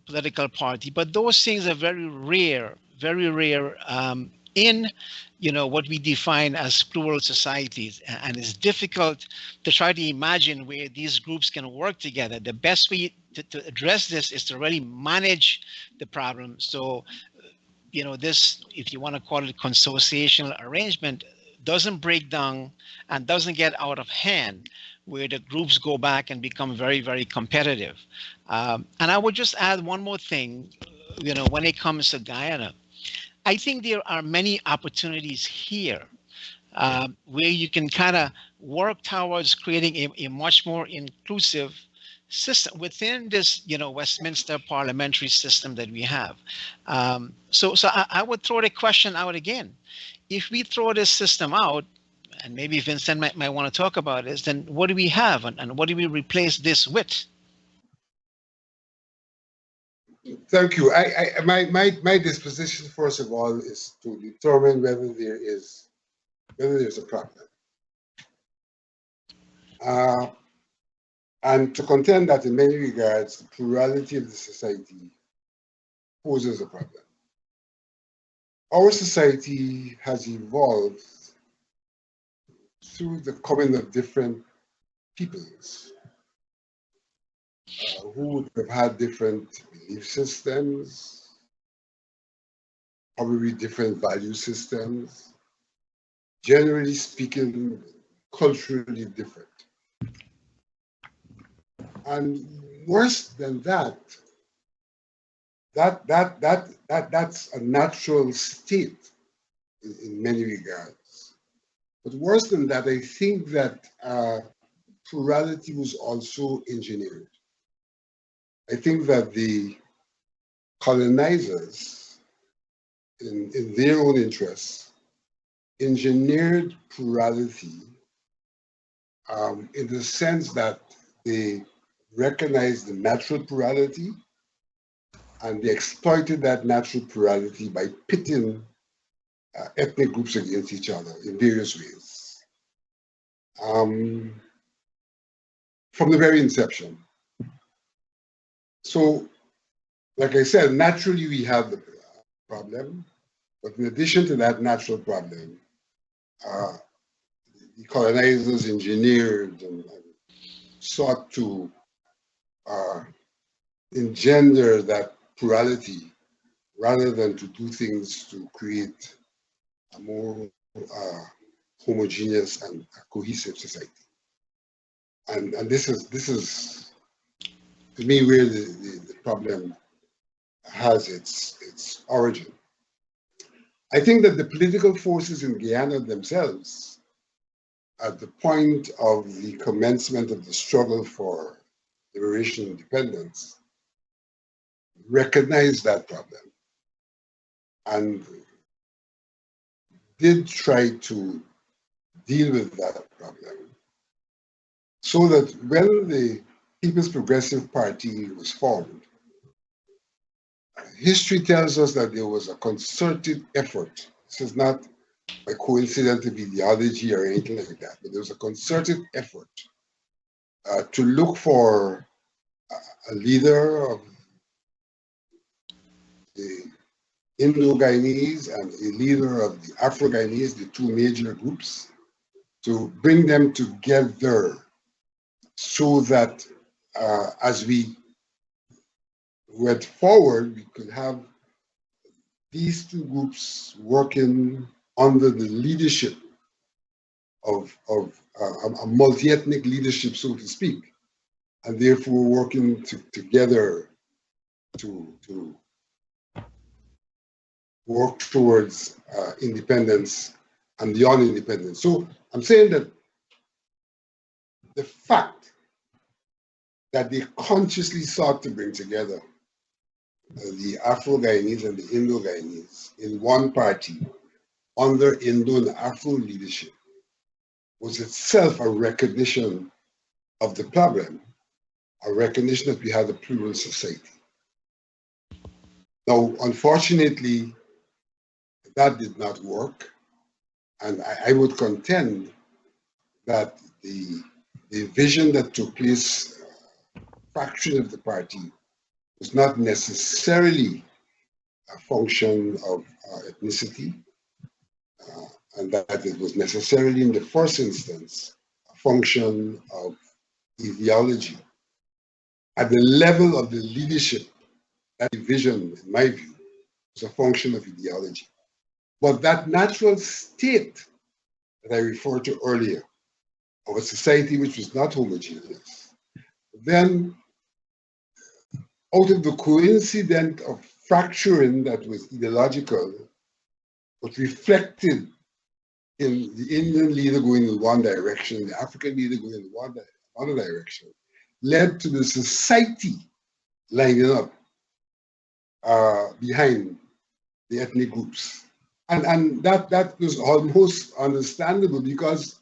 political party, but those things are very rare in what we define as plural societies, and it's difficult to try to imagine where these groups can work together. The best way to address this is to really manage the problem. So this, if you want to call it consociational arrangement, doesn't break down and doesn't get out of hand, where the groups go back and become very, very competitive. And I would just add one more thing, when it comes to Guyana, I think there are many opportunities here where you can kind of work towards creating a much more inclusive system within this, Westminster parliamentary system that we have. So I would throw the question out again. If we throw this system out, and maybe Vincent might want to talk about this, then what do we have, and what do we replace this with? Thank you. My disposition, first of all, is to determine whether there's a problem, and to contend that in many regards, the plurality of the society poses a problem. Our society has evolved through the coming of different peoples who would have had different belief systems, probably different value systems, generally speaking, culturally different. And worse than that, that's a natural state in many regards. But worse than that, I think that plurality was also engineered. I think that the colonizers, in their own interests, engineered plurality in the sense that they recognized the natural plurality, and they exploited that natural plurality by pitting ethnic groups against each other in various ways. From the very inception. So, like I said, naturally we have the problem, but in addition to that natural problem, the colonizers engineered and sought to engender that plurality rather than to do things to create a more homogeneous and cohesive society. And this is to me where the problem has its origin. I think that the political forces in Guyana themselves, at the point of the commencement of the struggle for liberation and independence, recognized that problem and did try to deal with that problem, so that when the People's Progressive Party was formed, history tells us that there was a concerted effort. This is not a coincidence of ideology or anything like that, but there was a concerted effort to look for a leader of the Indo-Guyanese and a leader of the Afro-Guyanese, the two major groups, to bring them together so that as we went forward, we could have these two groups working under the leadership of a multi-ethnic leadership, so to speak, and therefore working together to work towards independence and beyond independence. So I'm saying that the fact that they consciously sought to bring together the Afro-Guyanese and the Indo-Guyanese in one party under Indo and Afro leadership was itself a recognition of the problem, a recognition that we have a plural society. Now, unfortunately, that did not work, and I would contend that the vision that took place, fracturing of the party, was not necessarily a function of ethnicity, and that it was necessarily, in the first instance, a function of ideology. At the level of the leadership, that division, in my view, was a function of ideology. But that natural state that I referred to earlier, of a society which was not homogeneous, then out of the coincidence of fracturing that was ideological, but reflected in the Indian leader going in one direction, the African leader going in another direction, led to the society lining up behind the ethnic groups. And that was almost understandable, because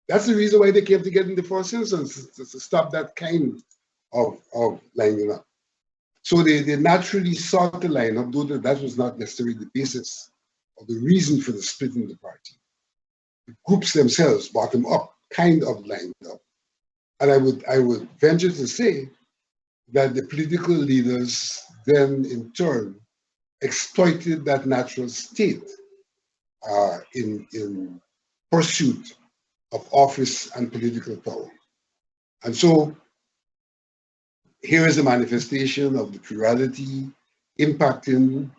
that's the reason why they came together in the first instance, to stop that kind of lining up. So they naturally sought to line up, though that was not necessarily the basis or the reason for the split in the party. The groups themselves, bottom up, kind of lined up. And I would venture to say that the political leaders then, in turn, exploited that natural state in pursuit of office and political power. And so here is a manifestation of the plurality impacting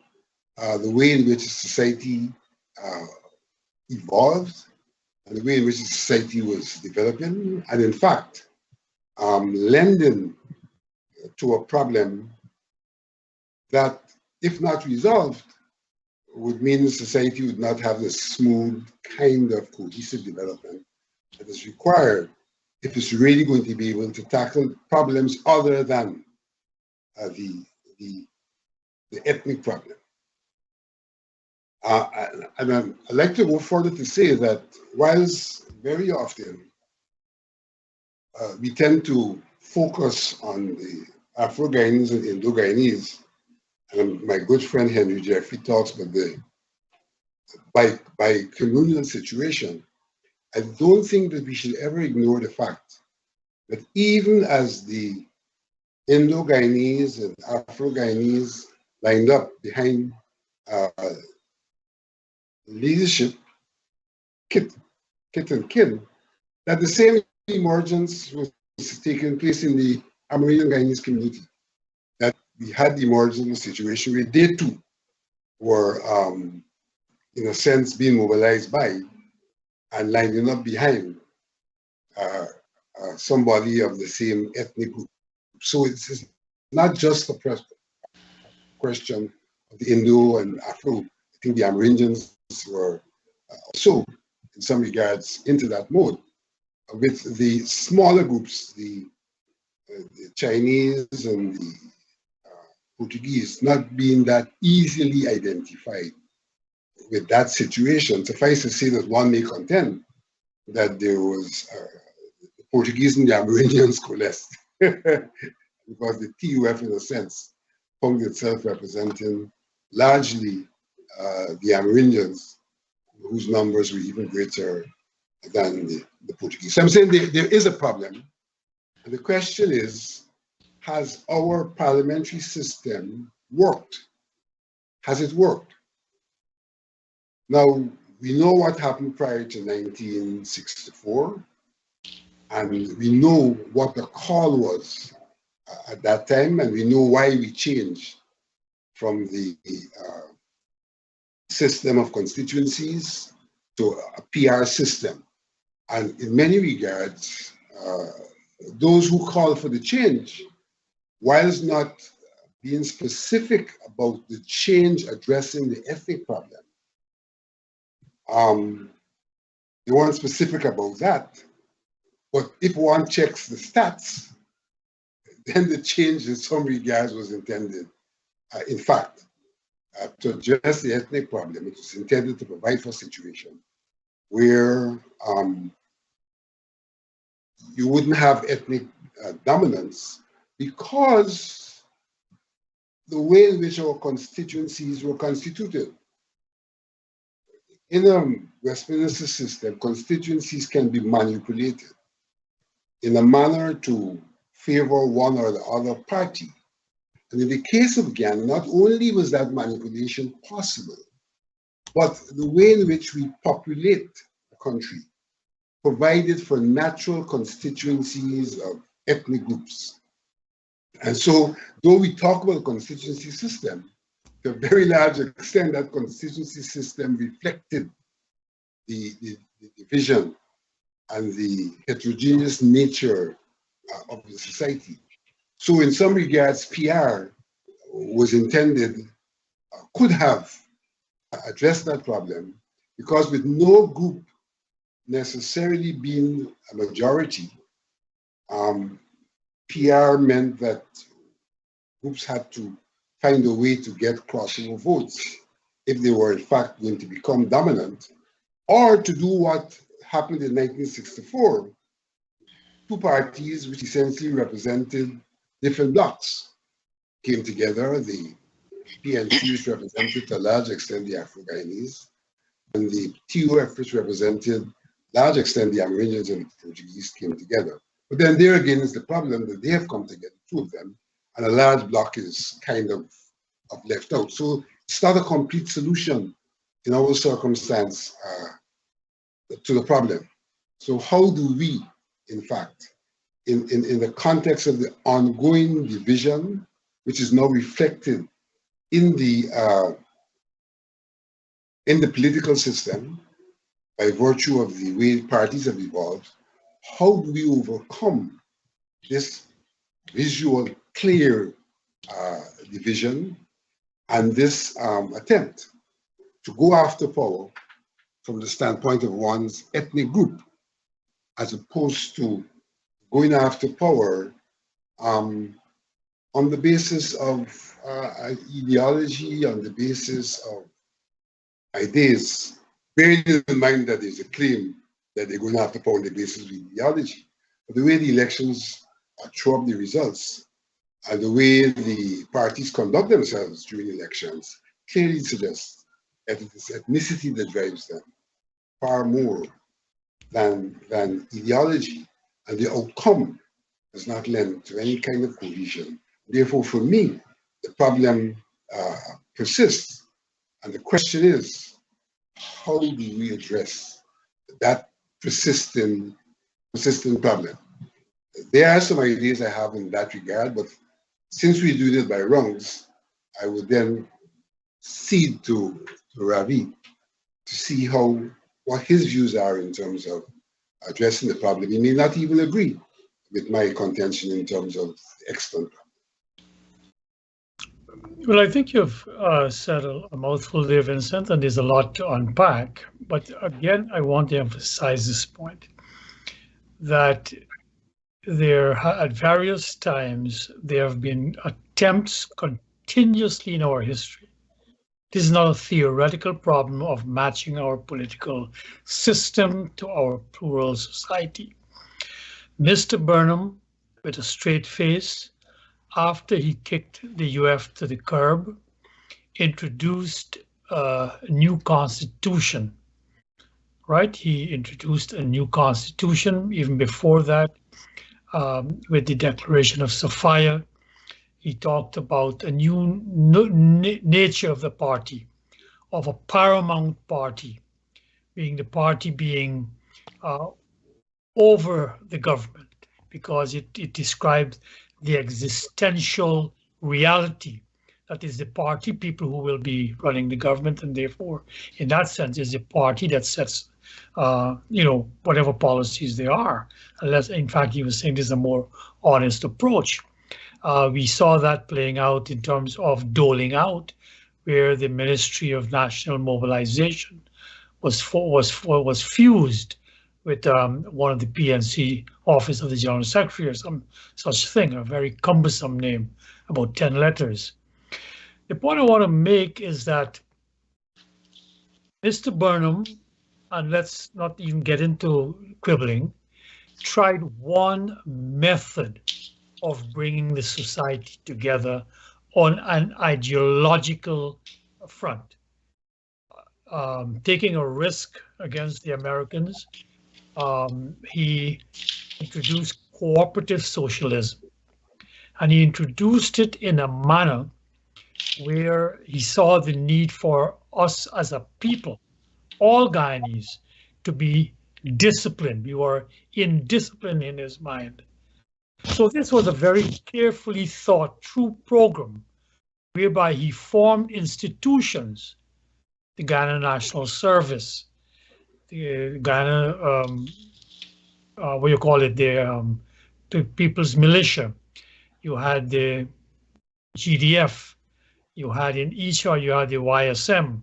the way in which society evolved and the way in which society was developing, and in fact, lending to a problem that, if not resolved, would mean society would not have the smooth kind of cohesive development that is required if it's really going to be able to tackle problems other than the ethnic problem. And I'd like to go further to say that whilst very often we tend to focus on the Afro-Guyanese and Indo-Guyanese, and my good friend Henry Jeffrey talks about the bi-communal situation, I don't think that we should ever ignore the fact that even as the Indo-Guyanese and Afro-Guyanese lined up behind leadership, kit and kin, that the same emergence was taking place in the Amerindian Guyanese community. That we had the emergence situation where they too were, in a sense, being mobilized by and lining up behind somebody of the same ethnic group. So it's not just a question of the Indo and Afro. I think the Amerindians were also, in some regards, into that mode, with the smaller groups, the Chinese and the Portuguese not being that easily identified with that situation. Suffice to say that one may contend that there was the Portuguese and the Amerindians coalesced, because the TUF, in a sense, found itself representing largely the Amerindians, whose numbers were even greater than the Portuguese. So I'm saying there is a problem. And the question is, has our parliamentary system worked? Has it worked? Now, we know what happened prior to 1964, and we know what the call was at that time, and we know why we changed from the system of constituencies to a PR system. And in many regards, those who call for the change, whilst not being specific about the change addressing the ethnic problem, they weren't specific about that. But if one checks the stats, then the change in some regards was intended, in fact, to address the ethnic problem. It was intended to provide for a situation where you wouldn't have ethnic dominance, because the way in which our constituencies were constituted. In a Westminster system, constituencies can be manipulated in a manner to favor one or the other party. And in the case of Ghana, not only was that manipulation possible, but the way in which we populate the country provided for natural constituencies of ethnic groups. And so, though we talk about the constituency system, to a very large extent, that constituency system reflected the division and the heterogeneous nature of the society. So in some regards, PR was intended, could have addressed that problem, because with no group necessarily being a majority, PR meant that groups had to find a way to get crossover votes if they were in fact going to become dominant, or to do what happened in 1964, two parties which essentially represented different blocs came together. The PNC, which represented to a large extent the Afro-Guyanese, and the TOF, which represented to a large extent the Amerindians and the Portuguese, came together. But then there again is the problem that they have come together, two of them, and a large bloc is kind of left out. So it's not a complete solution in our circumstance to the problem. So how do we, in fact, in the context of the ongoing division, which is now reflected in the political system by virtue of the way parties have evolved, how do we overcome this visual, clear division and this attempt to go after power from the standpoint of one's ethnic group, as opposed to going after power on the basis of ideology, on the basis of ideas, bearing in mind that there's a claim that they're going after power on the basis of ideology. But the way the elections throw up the results and the way the parties conduct themselves during elections clearly suggests that it is ethnicity that drives them far more than ideology, and the outcome does not lend to any kind of cohesion. Therefore, for me, the problem persists, and the question is, how do we address that persistent problem? There are some ideas I have in that regard, but since we do this by rounds, I would then cede to Ravi to see what his views are in terms of addressing the problem. He may not even agree with my contention in terms of the extant problem. Well, I think you've said a mouthful there, Vincent, and there's a lot to unpack. But again, I want to emphasize this point, that at various times, there have been attempts continuously in our history. This is not a theoretical problem of matching our political system to our plural society. Mr. Burnham, with a straight face, after he kicked the UF to the curb, introduced a new constitution, right? He introduced a new constitution even before that with the Declaration of Sophia. He talked about a new nature of the party, of a paramount party, being the party being over the government, because it describes the existential reality that is the party, people who will be running the government, and therefore, in that sense, is a party that sets, whatever policies there are. Unless, in fact, he was saying this is a more honest approach. We saw that playing out in terms of doling out, where the Ministry of National Mobilization was fused with one of the PNC Office of the General Secretary or some such thing, a very cumbersome name, about 10 letters. The point I want to make is that Mr. Burnham, and let's not even get into quibbling, tried one method of bringing the society together on an ideological front, taking a risk against the Americans. He introduced cooperative socialism, and he introduced it in a manner where he saw the need for us as a people, all Guyanese, to be disciplined. We were indisciplined in his mind. So this was a very carefully thought through program whereby he formed institutions, the Ghana National Service, the Ghana, what you call it, the People's Militia. You had the GDF. You had in each, or you had the YSM.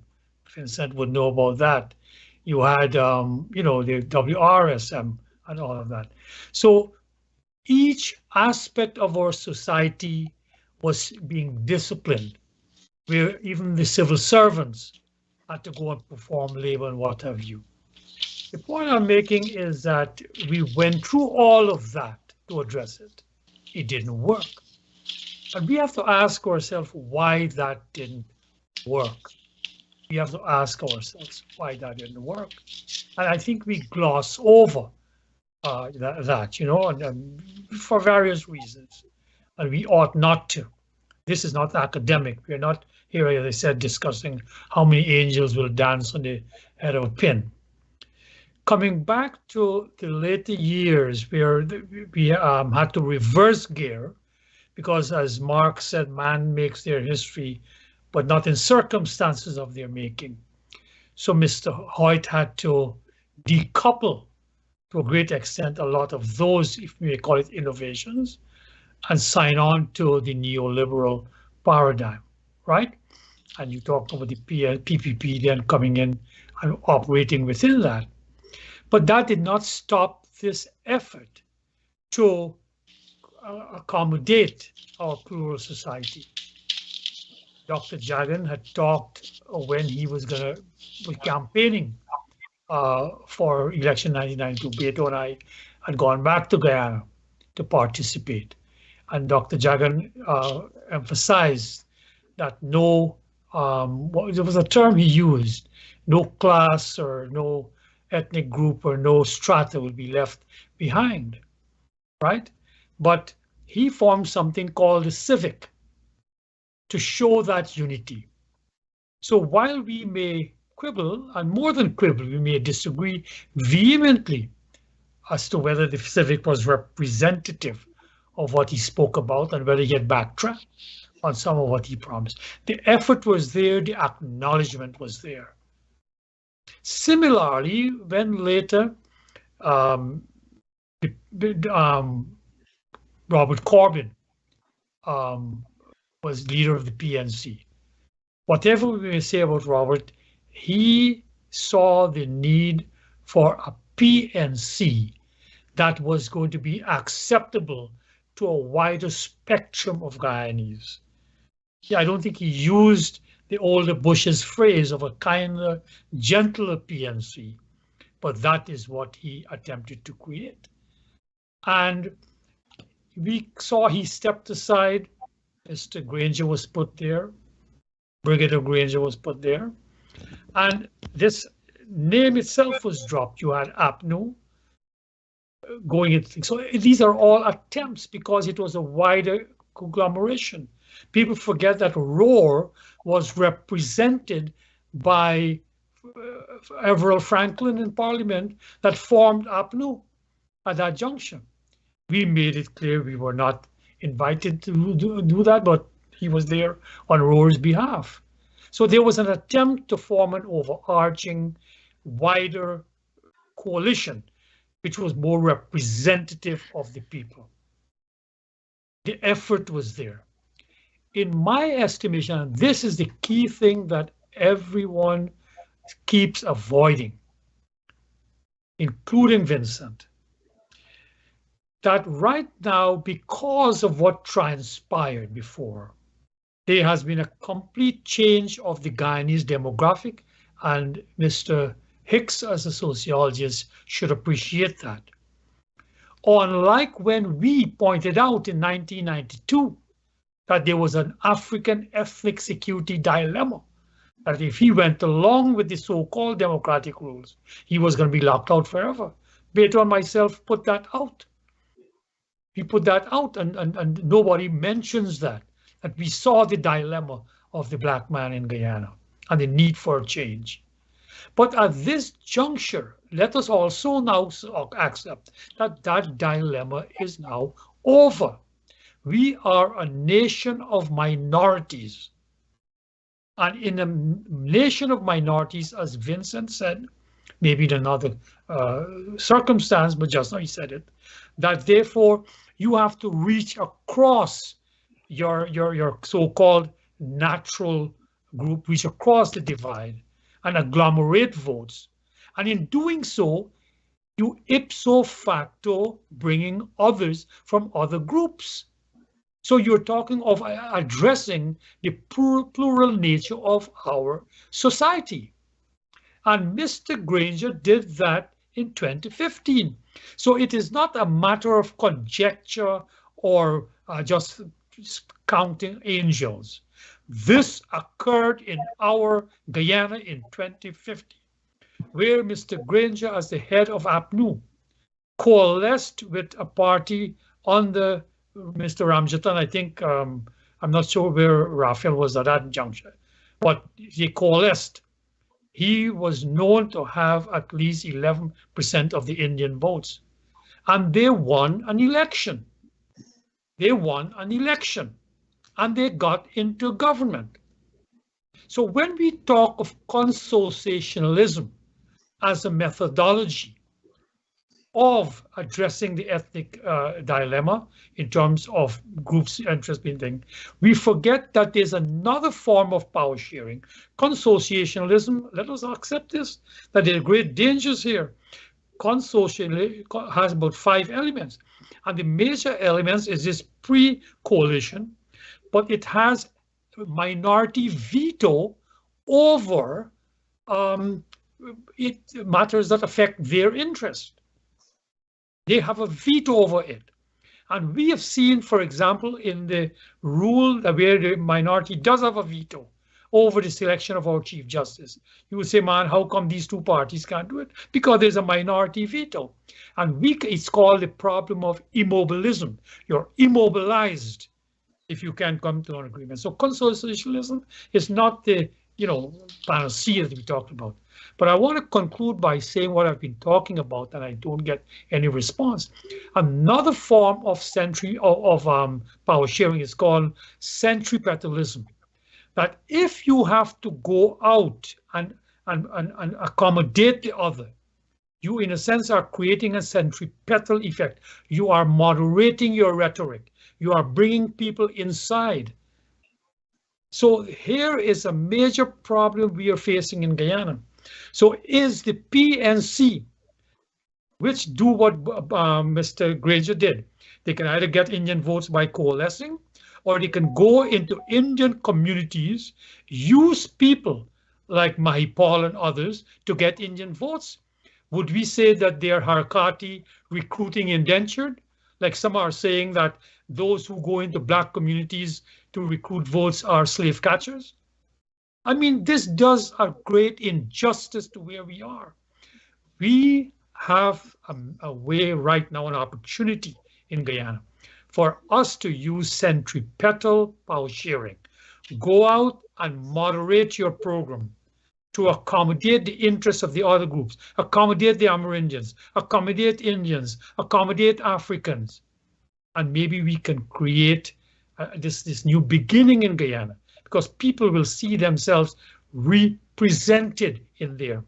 Vincent would know about that. You had, you know, the WRSM and all of that. So each aspect of our society was being disciplined, where even the civil servants had to go and perform labor and what have you. The point I'm making is that we went through all of that to address it. It didn't work. And we have to ask ourselves why that didn't work. We have to ask ourselves why that didn't work. And I think we gloss over that, you know, and for various reasons. And we ought not to. This is not academic. We're not here, as I said, discussing how many angels will dance on the head of a pin. Coming back to the later years where we had to reverse gear, because as Marx said, man makes their history, but not in circumstances of their making. So Mr. Hoyt had to decouple to a great extent a lot of those, if we may call it innovations, and sign on to the neoliberal paradigm, right? And you talked about the PPP then coming in and operating within that. But that did not stop this effort to accommodate our plural society. Dr. Jagan had talked when he was campaigning for election 1992. Beto and I had gone back to Guyana to participate. And Dr. Jagan emphasized that no, there was a term he used, no class or no ethnic group or no strata will be left behind, right? But he formed something called the civic to show that unity. So while we may quibble, and more than quibble, we may disagree vehemently as to whether the civic was representative of what he spoke about and whether he had backtracked on some of what he promised. The effort was there, the acknowledgement was there. Similarly, when later Robert Corbyn was leader of the PNC. Whatever we may say about Robert, he saw the need for a PNC that was going to be acceptable to a wider spectrum of Guyanese. Yeah, I don't think he used the older Bush's phrase of a kinder, gentler PNC, but that is what he attempted to create. And we saw he stepped aside. Mr. Granger was put there. Brigadier Granger was put there. And this name itself was dropped. You had APNU going into things. So these are all attempts because it was a wider conglomeration. People forget that Roar was represented by Everett Franklin in Parliament that formed APNU at that junction. We made it clear we were not invited to do that, but he was there on Roar's behalf. So there was an attempt to form an overarching, wider coalition, which was more representative of the people. The effort was there. In my estimation, and this is the key thing that everyone keeps avoiding, including Vincent, that right now, because of what transpired before, there has been a complete change of the Guyanese demographic, and Mr. Hicks, as a sociologist, should appreciate that. Unlike when we pointed out in 1992 that there was an African ethnic security dilemma, that if he went along with the so-called democratic rules, he was going to be locked out forever. Beto and myself put that out. We put that out, and nobody mentions that we saw the dilemma of the black man in Guyana and the need for a change. But at this juncture, let us also now accept that that dilemma is now over. We are a nation of minorities. And in a nation of minorities, as Vincent said, maybe in another circumstance, but just now he said it, that therefore you have to reach across your so-called natural group, reach across the divide and agglomerate votes. And in doing so, you ipso facto bringing others from other groups. So you're talking of addressing the plural nature of our society. And Mr. Granger did that in 2015. So it is not a matter of conjecture or just counting angels. This occurred in our Guyana in 2015, where Mr. Granger, as the head of APNU, coalesced with a party under Mr. Ramjatan. I think, I'm not sure where Raphael was at that juncture, but he coalesced. He was known to have at least 11% of the Indian votes, and they won an election. They won an election, and they got into government. So when we talk of consociationalism as a methodology of addressing the ethnic dilemma in terms of groups' interest being thing, we forget that there's another form of power sharing, consociationalism. Let us accept this, that there are great dangers here. Consociationalism has about 5 elements, and the major elements is this pre-coalition, but it has minority veto over matters that affect their interest. They have a veto over it. And we have seen, for example, in the rule that where the minority does have a veto over the selection of our Chief Justice. You would say, man, how come these two parties can't do it? Because there's a minority veto. And it's called the problem of immobilism. You're immobilized if you can't come to an agreement. So consociationalism is not the panacea that we talked about. But I want to conclude by saying what I've been talking about, and I don't get any response. Another form of power sharing is called centripetalism. That if you have to go out and accommodate the other, you in a sense are creating a centripetal effect. You are moderating your rhetoric. You are bringing people inside. So here is a major problem we are facing in Guyana. So is the PNC, which do what Mr. Granger did, they can either get Indian votes by coalescing, or they can go into Indian communities, use people like Mahipal and others to get Indian votes. Would we say that they are Harakati recruiting indentured? Like some are saying that those who go into black communities to recruit votes are slave catchers? I mean, this does a great injustice to where we are. We have a way right now, an opportunity in Guyana for us to use centripetal power sharing. Go out and moderate your program to accommodate the interests of the other groups, accommodate the Amerindians, accommodate Indians, accommodate Africans, and maybe we can create this new beginning in Guyana, because people will see themselves represented in there,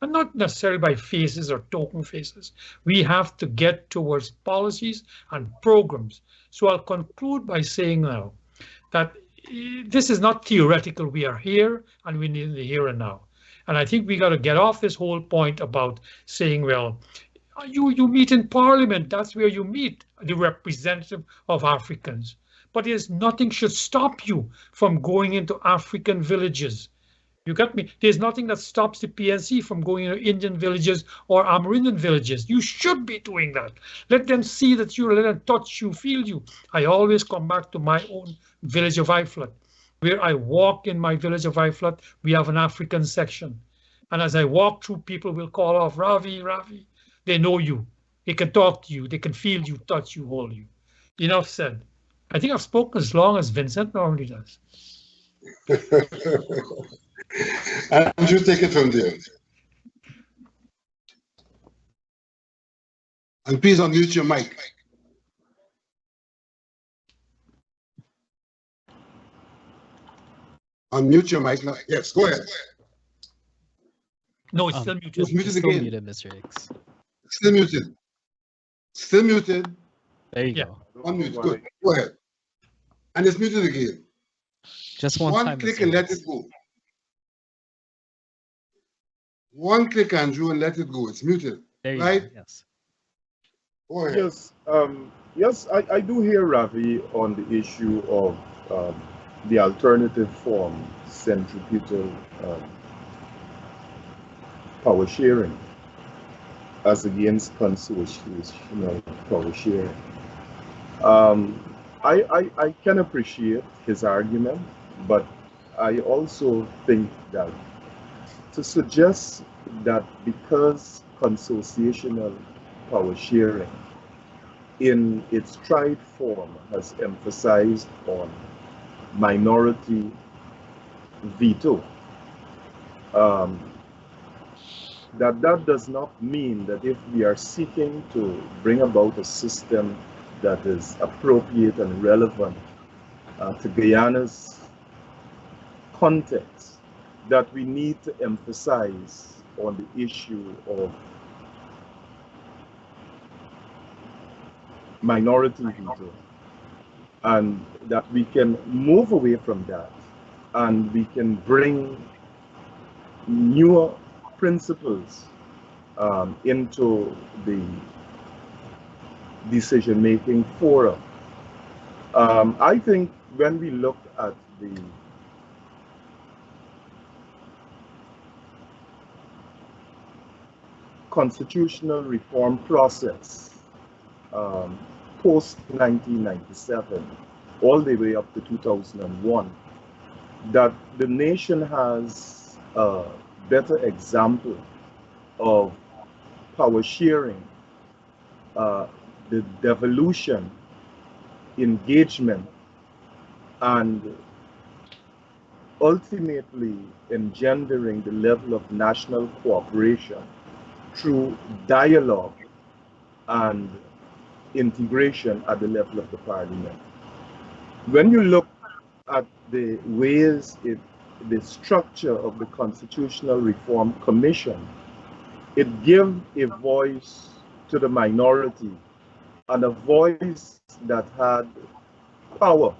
and not necessarily by faces or token faces. We have to get towards policies and programs. So I'll conclude by saying now that this is not theoretical. We are here, and we need the here and now. And I think we got to get off this whole point about saying, well, you meet in Parliament. That's where you meet the representative of Africans. But nothing should stop you from going into African villages You got me? There's nothing that stops the PNC from going to Indian villages or Amerindian villages. You should be doing that. Let them see that you, let them touch you, feel you. I always come back to my own village of Iflat. Where I walk in my village of Iflat, we have an African section. And as I walk through, people will call off, Ravi, Ravi. They know you. They can talk to you. They can feel you, touch you, hold you. Enough said. I think I've spoken as long as Vincent normally does. Andrew, take it from there. And please unmute your mic. Unmute your mic now. Yes, go ahead. No, it's still muted. It's muted Still again. muted, Mr. Hicks. Still muted. Still muted. There you go. Unmute. Good. Go ahead. And it's muted again. Just one time. Click Mr. and let Hicks. it go. One click, Andrew, and let it go. It's muted. There you right? go. Yes. Go ahead. Yes, yes, I do hear Ravi on the issue of the alternative form, centripetal power sharing, as against constitutional power sharing. I can appreciate his argument, but I also think that to suggest that because consociational power sharing in its tried form has emphasized on minority veto, that does not mean that if we are seeking to bring about a system that is appropriate and relevant to Guyana's context, that we need to emphasize on the issue of minority veto, and that we can move away from that and we can bring newer principles into the decision-making forum. I think when we look at the constitutional reform process post 1997 all the way up to 2001, that the nation has a better example of power sharing, the devolution, engagement, and ultimately engendering the level of national cooperation through dialogue and integration at the level of the parliament. When you look at the ways the structure of the Constitutional Reform Commission, it gives a voice to the minority and a voice that had power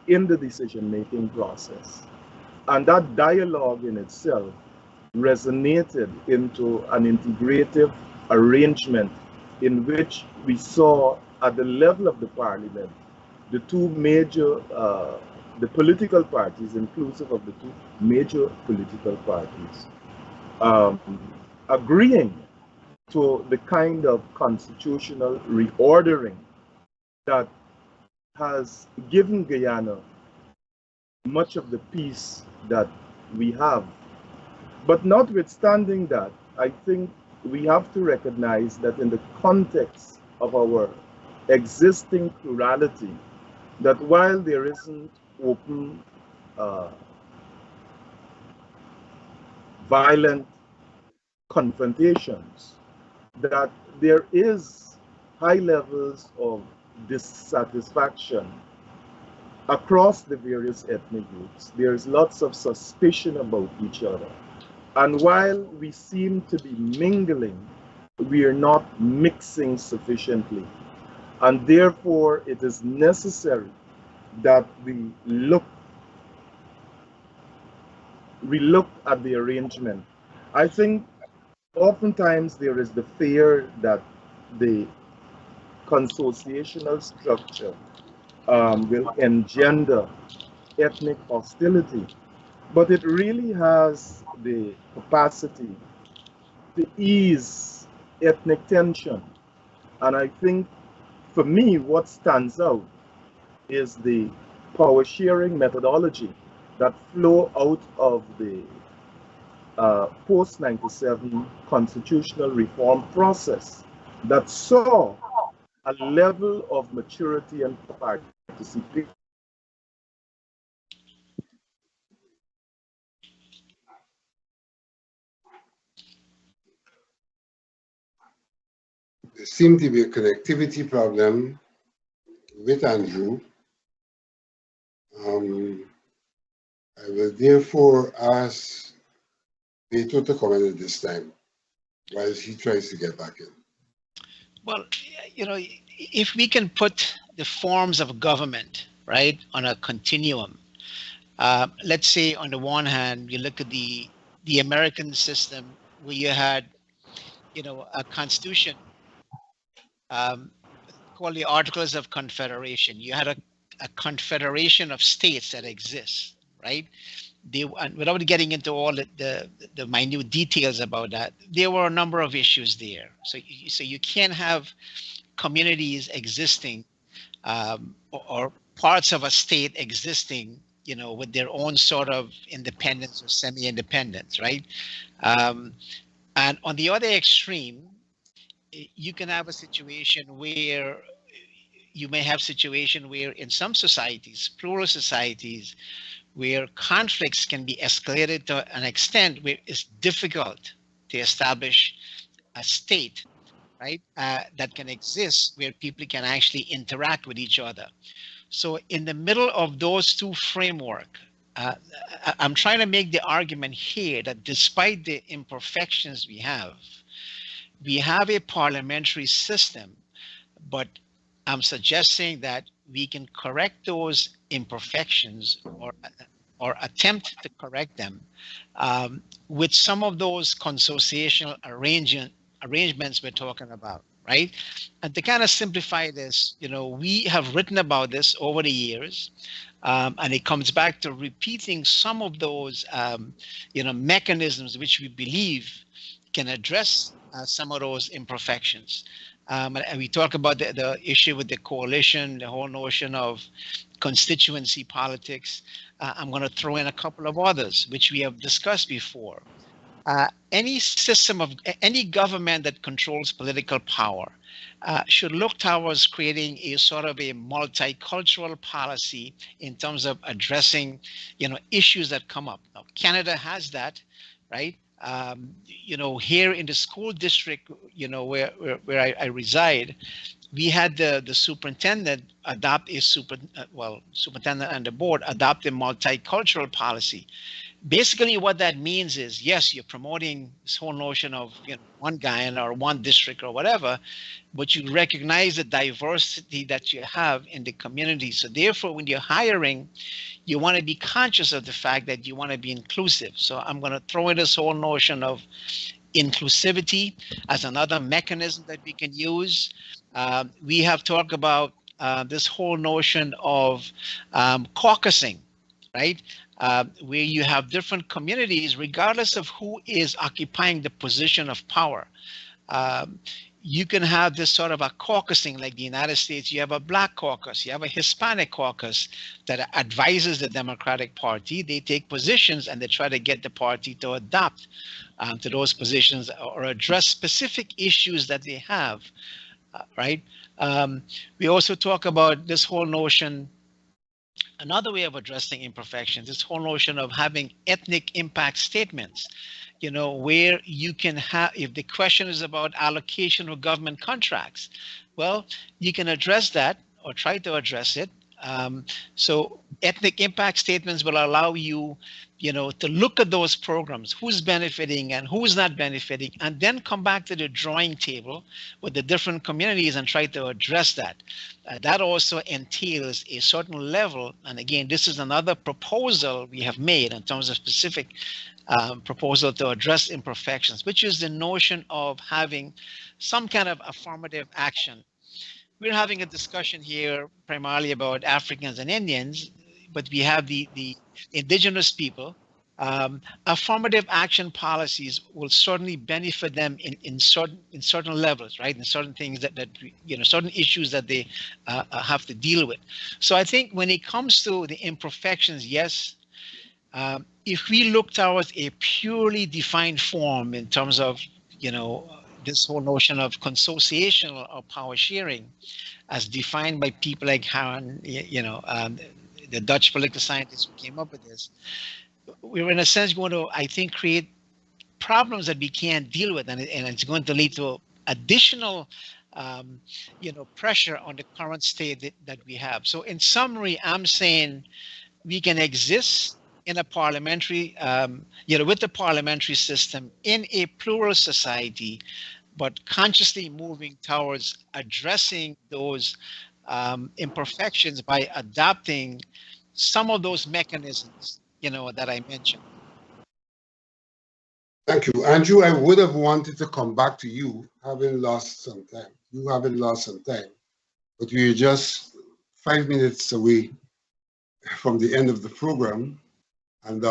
in the decision-making process. And that dialogue in itself resonated into an integrative arrangement in which we saw at the level of the parliament, the two major, the political parties, inclusive of the two major political parties, agreeing to the kind of constitutional reordering that has given Guyana much of the peace that we have. But notwithstanding that, I think we have to recognize that in the context of our existing plurality, that while there isn't open, violent confrontations, that there is high levels of dissatisfaction across the various ethnic groups. There's lots of suspicion about each other. And while we seem to be mingling, we are not mixing sufficiently. And therefore, it is necessary that we look at the arrangement. I think oftentimes there is the fear that the consociational structure will engender ethnic hostility. but it really has the capacity to ease ethnic tension. And I think for me, what stands out is the power sharing methodology that flow out of the post 97 constitutional reform process that saw a level of maturity and participation. There seemed to be a connectivity problem with Andrew. I will therefore ask Beto to comment at this time while he tries to get back in. Well, you know, if we can put the forms of government, right, on a continuum, let's say on the one hand, you look at the American system where you had, you know, a constitution called the Articles of Confederation. You had a confederation of states that exists, right? And without getting into all the minute details about that, there were a number of issues there. So you can't have communities existing or parts of a state existing, you know, with their own sort of independence or semi-independence, right? And on the other extreme, you can have a situation where you may have situation where in some societies, plural societies, where conflicts can be escalated to an extent where it's difficult to establish a state, right, that can exist where people can actually interact with each other. So in the middle of those two framework, I'm trying to make the argument here that despite the imperfections we have a parliamentary system, but I'm suggesting that we can correct those imperfections or attempt to correct them with some of those consociational arrangements we're talking about, right? And to kind of simplify this, you know, we have written about this over the years, and it comes back to repeating some of those, you know, mechanisms which we believe can address some of those imperfections. And we talk about the issue with the coalition, the whole notion of constituency politics. I'm going to throw in a couple of others, which we have discussed before. Any system of any government that controls political power should look towards creating a sort of a multicultural policy in terms of addressing, you know, issues that come up. Now, Canada has that, right? You know, here in the school district, you know, where I reside, we had the superintendent adopt a superintendent and the board adopt a multicultural policy. Basically, what that means is, yes, you're promoting this whole notion of, you know, one Guyana or one district or whatever, but you recognize the diversity that you have in the community. So therefore, when you're hiring, you want to be conscious of the fact that you want to be inclusive. So I'm going to throw in this whole notion of inclusivity as another mechanism that we can use. We have talked about this whole notion of caucusing, right? Where you have different communities, regardless of who is occupying the position of power. You can have this sort of a caucusing, like the United States, you have a Black caucus, you have a Hispanic caucus that advises the Democratic Party. They take positions and they try to get the party to adopt to those positions or address specific issues that they have, right? We also talk about this whole notion, another way of addressing imperfections, this whole notion of having ethnic impact statements, you know, where you can have, if the question is about allocation of government contracts, well, you can address that or try to address it. So ethnic impact statements will allow you, you know, to look at those programs, who's benefiting and who's not benefiting, and then come back to the drawing table with the different communities and try to address that. That also entails a certain level, and again, this is another proposal we have made in terms of specific proposal to address imperfections, which is the notion of having some kind of affirmative action. We're having a discussion here primarily about Africans and Indians, but we have the indigenous people, Affirmative action policies will certainly benefit them in certain levels, right? In certain things that certain issues that they have to deal with. So I think when it comes to the imperfections, yes, if we look towards a purely defined form in terms of this whole notion of consociation or power sharing, as defined by people like Haran, the Dutch political scientists who came up with this, we're in a sense going to, I think, create problems that we can't deal with, and it's going to lead to additional, pressure on the current state that we have. So, in summary, I'm saying we can exist in a parliamentary, with the parliamentary system in a plural society, but consciously moving towards addressing those imperfections by adopting some of those mechanisms, that I mentioned. Thank you. Andrew, I would have wanted to come back to you, having lost some time. You haven't lost some time, but we're just 5 minutes away from the end of the program. And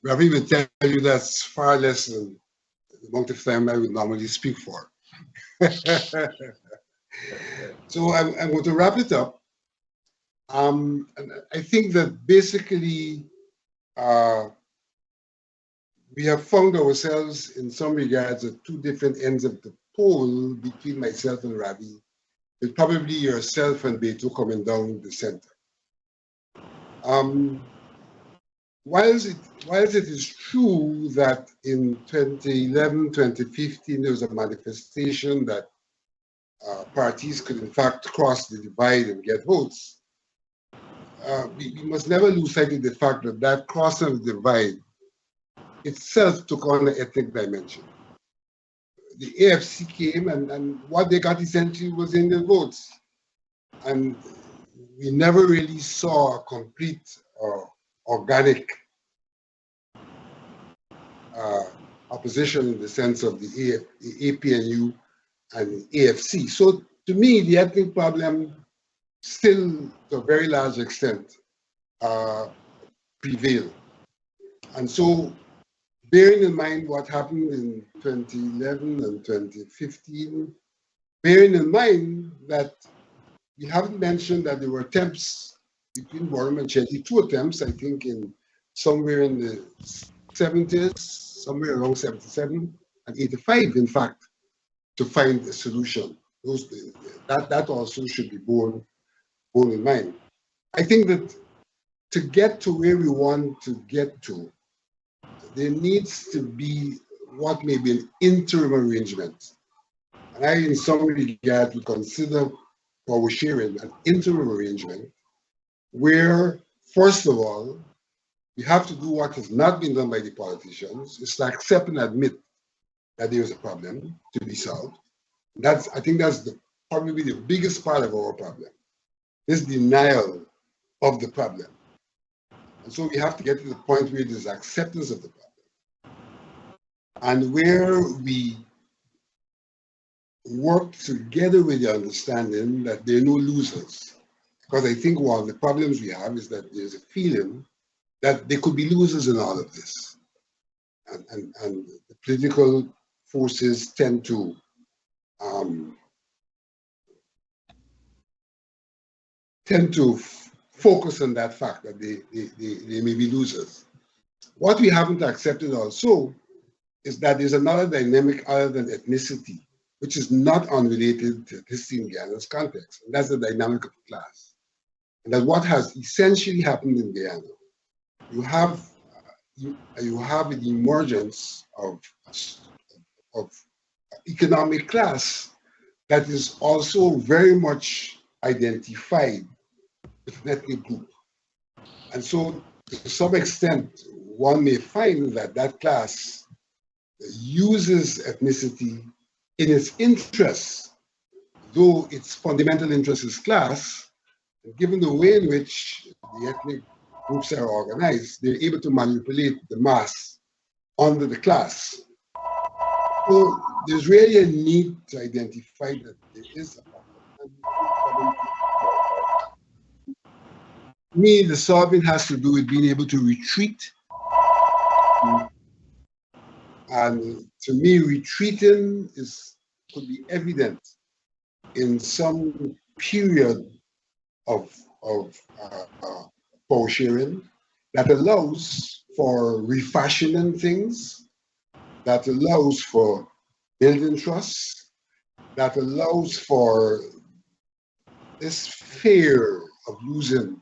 Ravi will tell you that's far less than the amount of time I would normally speak for. So I'm going to wrap it up. And I think that basically we have found ourselves in some regards at two different ends of the pole between myself and Ravi, with probably yourself and Beto coming down the center. Whilst it is true that in 2011, 2015, there was a manifestation that parties could in fact cross the divide and get votes, we must never lose sight of the fact that that crossing of the divide itself took on an ethnic dimension. The AFC came and what they got essentially was in the votes. And we never really saw a complete organic opposition in the sense of the APNU and the AFC. So to me, the ethnic problem still, to a very large extent, prevail. And so, bearing in mind what happened in 2011 and 2015, bearing in mind that we haven't mentioned that there were attempts between Borum and Chetty, two attempts, I think, in somewhere in the 70s, somewhere around 77 and 85, in fact, to find a solution. That also should be borne in mind. I think that to get to where we want to get to, there needs to be what may be an interim arrangement. And I, in some regard, would consider power sharing an interim arrangement where, first of all, we have to do what has not been done by the politicians. It's to accept and admit that there is a problem to be solved. I think that's probably the biggest part of our problem, this denial of the problem. And so we have to get to the point where there's acceptance of the problem and where we work together with the understanding that there are no losers. Because I think one of the problems we have is that there's a feeling that there could be losers in all of this. And the political forces tend to focus on that fact that they may be losers. What we haven't accepted also is that there's another dynamic other than ethnicity, which is not unrelated to history in Guyana's context, and that's the dynamic of class. And that what has essentially happened in Guyana, you have the emergence of economic class that is also very much identified with an ethnic group. And so, to some extent, one may find that that class uses ethnicity in its interests, though its fundamental interest is class. And given the way in which the ethnic groups are organized, they're able to manipulate the mass under the class. So there's really a need to identify that there is a problem. To me, the solving has to do with being able to retreat And to me, retreating could be evident in some period of power sharing that allows for refashioning things, that allows for building trust, that allows for this fear of losing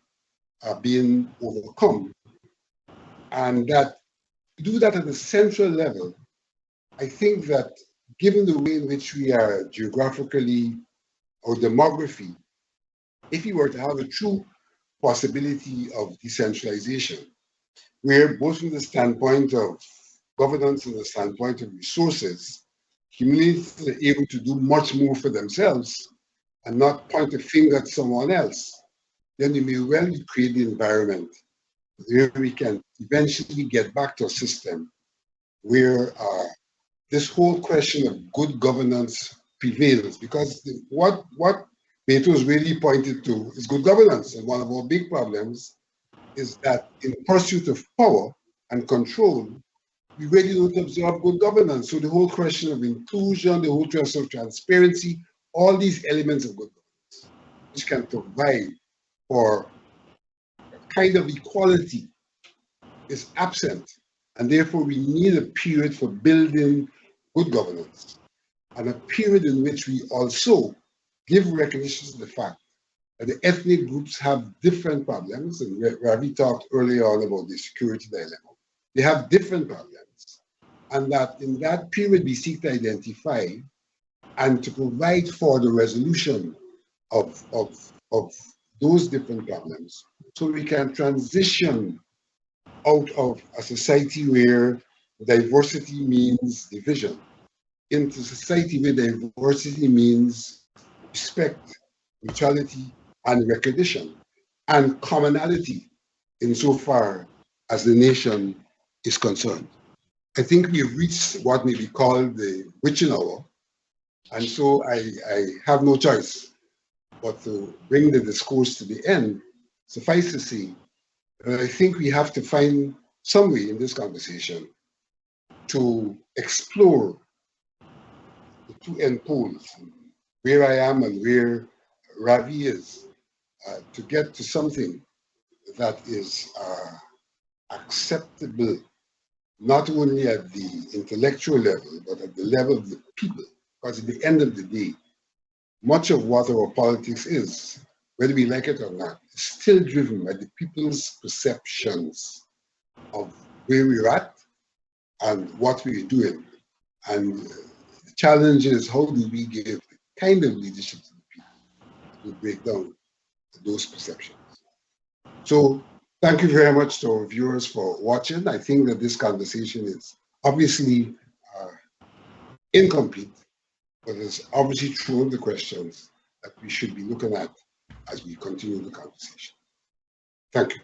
being overcome. And that to do that at the central level, I think that given the way in which we are geographically or demography, if you were to have a true possibility of decentralization, where both from the standpoint of governance and the standpoint of resources, communities are able to do much more for themselves and not point a finger at someone else, then we may well create the environment where we can eventually get back to a system where this whole question of good governance prevails. Because what Beto is really pointed to is good governance. And one of our big problems is that in pursuit of power and control, we really don't observe good governance. So the whole question of inclusion, the whole question of transparency, all these elements of good governance, which can provide for a kind of equality, is absent. And therefore, we need a period for building good governance and a period in which we also give recognition to the fact that the ethnic groups have different problems. And Ravi talked earlier on about the security dilemma. They have different problems. And that in that period, we seek to identify and to provide for the resolution of those different problems so we can transition out of a society where diversity means division into society where diversity means respect, mutuality, and recognition, and commonality insofar as the nation is concerned. I think we have reached what may be called the witching hour, and so I have no choice but to bring the discourse to the end. Suffice to say, I think we have to find some way in this conversation to explore the two end poles, where I am and where Ravi is, to get to something that is acceptable, not only at the intellectual level, but at the level of the people. Because at the end of the day, much of what our politics is, whether we like it or not, is still driven by the people's perceptions of where we're at and what we're doing. And the challenge is, how do we give the kind of leadership to the people to break down those perceptions? So thank you very much to our viewers for watching. I think that this conversation is obviously incomplete, but it's obviously thrown the questions that we should be looking at as we continue the conversation. Thank you.